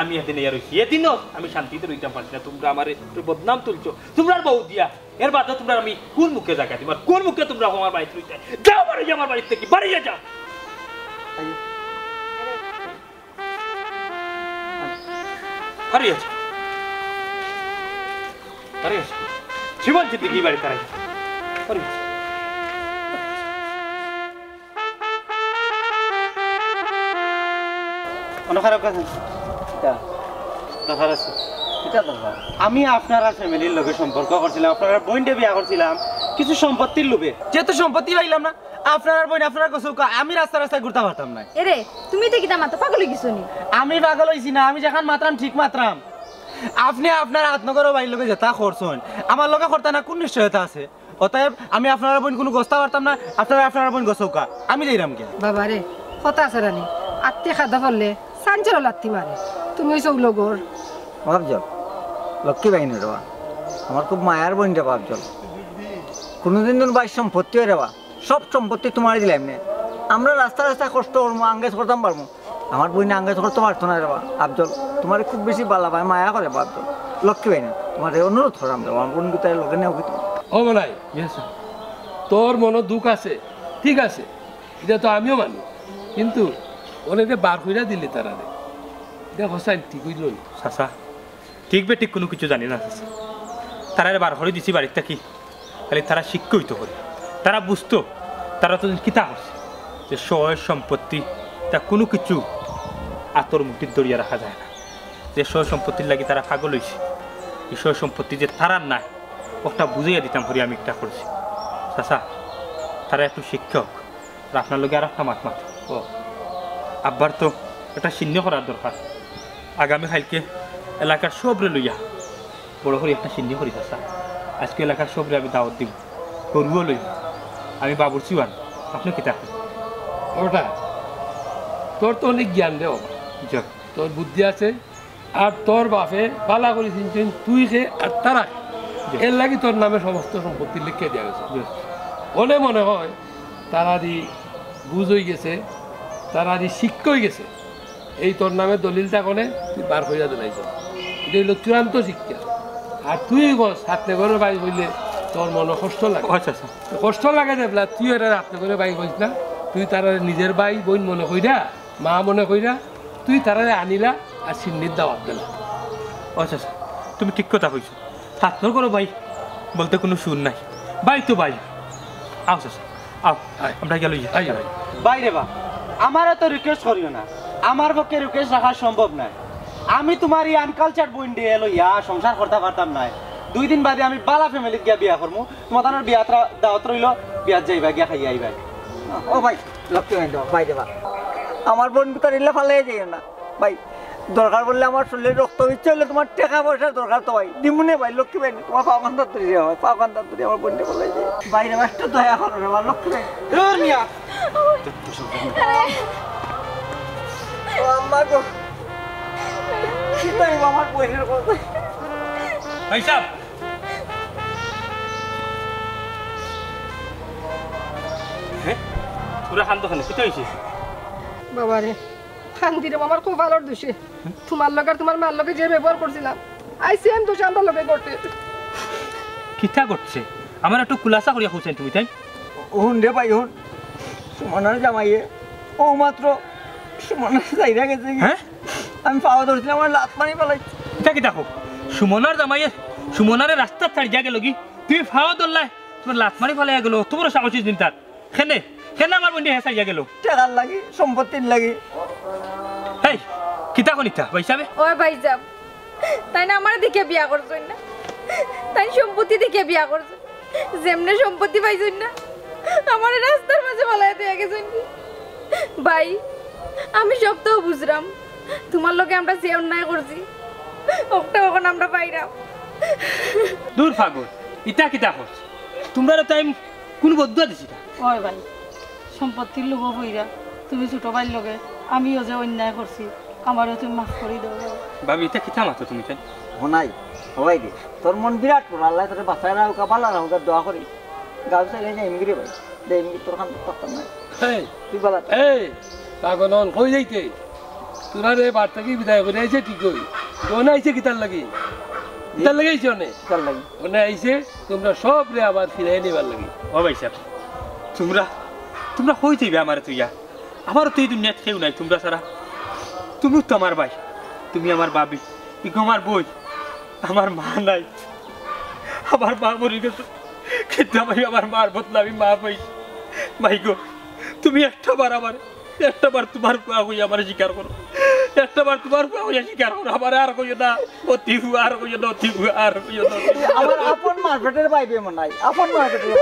আমি এদিন ইয়া রয়েছি এদিনও আমি শান্তিতে রইতে পারছি না তোমরা আমার বদনাম তুলছো তোমরা বউ দিয়া এর বাদে তোমরা আমি কোন মুখে জায়গা দিবার কোন মুখে তোমরা আমার বাড়িতে রইতে যাও বাড়ি আমার বাড়িতে থেকে বাড়ি যাও আরে আচ্ছা আরে আচ্ছা জীবন জিন্দগি বাড়ি তারা আরে খারাপ কাজ আমি আপনার ফ্যামিলির লোকের সম্পর্ক করছিলাম আপনার বোনটা বিয়া করছিলাম কিছু সম্পত্তির লোভে যেহেতু সম্পত্তি পাইলাম না আপনার বোন আপনার কাছে আমি রাস্তা রাস্তায় ঘুরতে পারতাম না এরে তুমি তো কিতা মাতো পাগল কিছু নি আমি পাগল হইছি না আমি যেখান মাত্রাম ঠিক মাত্রাম আপনি আপনার আত্মগর বাইর লোকে যেটা করছেন আমার লোকে করতে না কোন নিশ্চয়তা আছে অতএব আমি আপনার বোন কোনো গোস্তা পারতাম না আপনার বোন গোসৌকা আমি যাইরাম কে বাবা রে হতা আছে রানি আত্মে খাদা ফললে সাঞ্চর লাত্তি মারে তুমি ওই সব লগর ভাবজল লক্ষ্মী বাহিনী রেবা আমার খুব মায়ার বোন রে ভাবজল কোনোদিন ভাই সম্পত্তি হয়ে রেবা সব সম্পত্তি তোমার দিলাম নে আমরা রাস্তা রাস্তা কষ্ট করবো আঙ্গেজ করতাম পারবো আমার বোন আঙ্গেজ করতে পারতো না রেবা আফজল তোমার খুব বেশি বালা ভাই মায়া করে আফজল লক্ষ্মী বাহিনী তোমার অনুরোধ করাম রেবা আমার বোন কোথায় লোকে নেও কিন্তু ও বলাই তোর মনে দুঃখ আছে ঠিক আছে এটা তো আমিও মানি কিন্তু অনেকে বার কইরা দিলে তারা দেখো সাইন ঠিক হইল চাচা ঠিক বে ঠিক কোনো কিছু জানি না চাচা তারা বার করে দিছি বাড়িতে কি খালি তারা শিক্ষিত করে তারা বুঝতো তারা তো কিতা করছে যে সয় সম্পত্তি তা কোনো কিছু আতর মুক্তির দরিয়া রাখা যায় না যে সয় সম্পত্তির লাগি তারা পাগল হয়েছে এই সয় সম্পত্তি যে তারার নাই ওটা বুঝাইয়া দিতাম করি আমি একটা করছি চাচা তারা একটু শিক্ষক আর আপনার লোকে আর একটা মাত ও আব্বার তো একটা চিহ্ন করার দরকার আগামী কালকে এলাকার সবরে লইয়া বড় করে একটা চিহ্ন করি চাচা আজকে এলাকার সবরে আমি দাওয়াত দিব গরুও লই আমি বাবুর চিওয়ান আপনি কি থাকেন ওটা তোর তো অনেক জ্ঞান রে যাক তোর বুদ্ধি আছে আর তোর বাপে পালা করে চিনছেন তুই খে আর তারা এর লাগি তোর নামে সমস্ত সম্পত্তি লিখে দেওয়া গেছে বলে মনে হয় তারারই বুঝ হয়ে গেছে তারারই শিক্ষা হয়ে গেছে এই তোর নামে দলিলটা কোনে তুই বার হইয়া দিলাইছ এটা হইল চূড়ান্ত শিক্ষা আর তুই হাতে করে বাই হইলে তোর মনে কষ্ট লাগে আচ্ছা আচ্ছা কষ্ট লাগে যে তুই এটা রাত্রে করে বাই করিস না তুই তারা নিজের ভাই বোন মনে কইরা মা মনে কইরা তুই তারারে আনিলা আর সিন্নির দাওয়াত দিলা। আচ্ছা আচ্ছা তুমি ঠিক কথা কইছো, হাত নর করো ভাই বলতে কোনো সুর নাই, ভাই তো ভাই। আও চাচা আও, আমরা গেল আই ভাই বাইরে বা আমার তো রিকোয়েস্ট করিও না, আমার পক্ষে রিকোয়েস্ট রাখা সম্ভব নয়। আমি তোমার এই আনকালচার বইন দিয়ে এলো ইয়া সংসার করতে পারতাম না। 2 দিন বাদে আমি বালা ফ্যামিলিত গিয়া বিয়া করবো, তোমার বিয়া দাওয়াত রইল, বিয়াত যাইবা গিয়া খাইয়া আইবা। ও ভাই লক্ষ্মী ভাই দাও ভাই দেবা, আমার বোন ভিতর এলে ফালাই যাইও না ভাই। দরকার বললে আমার শরীরে রক্ত ইচ্ছে হলে তোমার টাকা পয়সার দরকার তো ভাই দিমুনে ভাই, লক্ষ্মী ভাই তোমার পাওয়াকান্দার তৈরি হয়, পাওয়াকান্দার তৈরি আমার বোনটা ফালাই যায় বাইরে মাসটা দয়া করো রে আমার লক্ষ্মী ভাই। ও আম্মা গো, কি তাই আমার বোনের কথা। ভাই সাহেব পুরা শান্ত খানে কি হয়েছে? বাবারে শান্তিরে আমার খুব ভালোর দোষে তোমার লগে আর তোমার মার লগে যে ব্যবহার করছিলাম আই সেম দোষ আমার লগে করতে। কিতা করছে আমার একটু খুলাসা করিয়া খুঁজছেন তুমি তাই? ওহন রে ভাই ওহন, সুমনার জামাইয়ে ও মাত্র সুমনার চাইরা গেছে কি? হ্যাঁ আমি পাওয়া ধরছিলাম আমার লাত পানি পালাই। এটা কি দেখো সুমনার জামাইয়ে সুমনারে রাস্তা ছাড়িয়া গেল কি তুমি ফাওয়া ধরলাই, তোমার লাত মারি ফেলাইয়া গেল, তোমার সাহসী দিন তার খেনে খেনে আমার বন্ধু হ্যাঁ ছাড়িয়া গেল। টাকার লাগি সম্পত্তির লাগি। এই কিতা কনিতা ভাই সাহেব? ওই ভাই যাব তাই না আমার দিকে বিয়া করছই না, তাই সম্পত্তি দিকে বিয়া করছ, যেমনে সম্পত্তি পাইছই না আমার রাস্তার মাঝে ফেলাই দিয়ে গেছই। ভাই আমি সব তো বুঝলাম তোমার লোকে আমরা যে অন্যায় করছি ওটা ওখানে আমরা পাইরাম। দূর ফাগর ইটা কিতা করছ তোমরা তো আমি কোন বদুয়া দিছি না। ওই ভাই সম্পত্তির লোভ হইরা তুমি ছোট ভাইয়ের লগে আমিও যে অন্যায় করছি আমারও তুমি মাফ করে দাও ভাই। ভাবি এটা কিতা মাতো তুমি তাই? হোনাই হবাই দে তোর মন বিরাট করো, আল্লাহ তোর বাঁচায় রাখুক ভালো রাখুক, দোয়া করি গাছ চাইলে যাই এমগিরি ভাই দে এমগি তোর খান পারতাম না এই তুই বলা এই পাগলন কই যাইতে তোরা রে বার্তা কি বিদায় করে আইছে ঠিক হই কোন আইছে কিতার লাগি কিতার লাগি আইছে অনে চল লাগি অনে আইছে তোমরা সব রে আবার ফিরাই নিবার লাগি। ও ভাই সাহেব তোমরা তোমরা কই যাইবে আমার তুইয়া? আমারও তো এই দুনিয়াত কেউ নাই তোমরা ছাড়া। তুমি তো আমার ভাই, তুমি আমার বাবি, ইগো আমার বই, আমার মা নাই, আমার মা মরে গেছে, কিন্তু ভাই আমার মার বদলা আমি মা পাই। ভাই গো তুমি একটাবার তোমার কুয়া হইয়া আমার স্বীকার করো, একটাবার তোমার কুয়া হইয়া স্বীকার করো, আমার আর কইও না অতি আর কইও না, অতি আর কইও না। আমার আপন মার্কেটের পাইবে মনে নাই, আপন মার্কেটের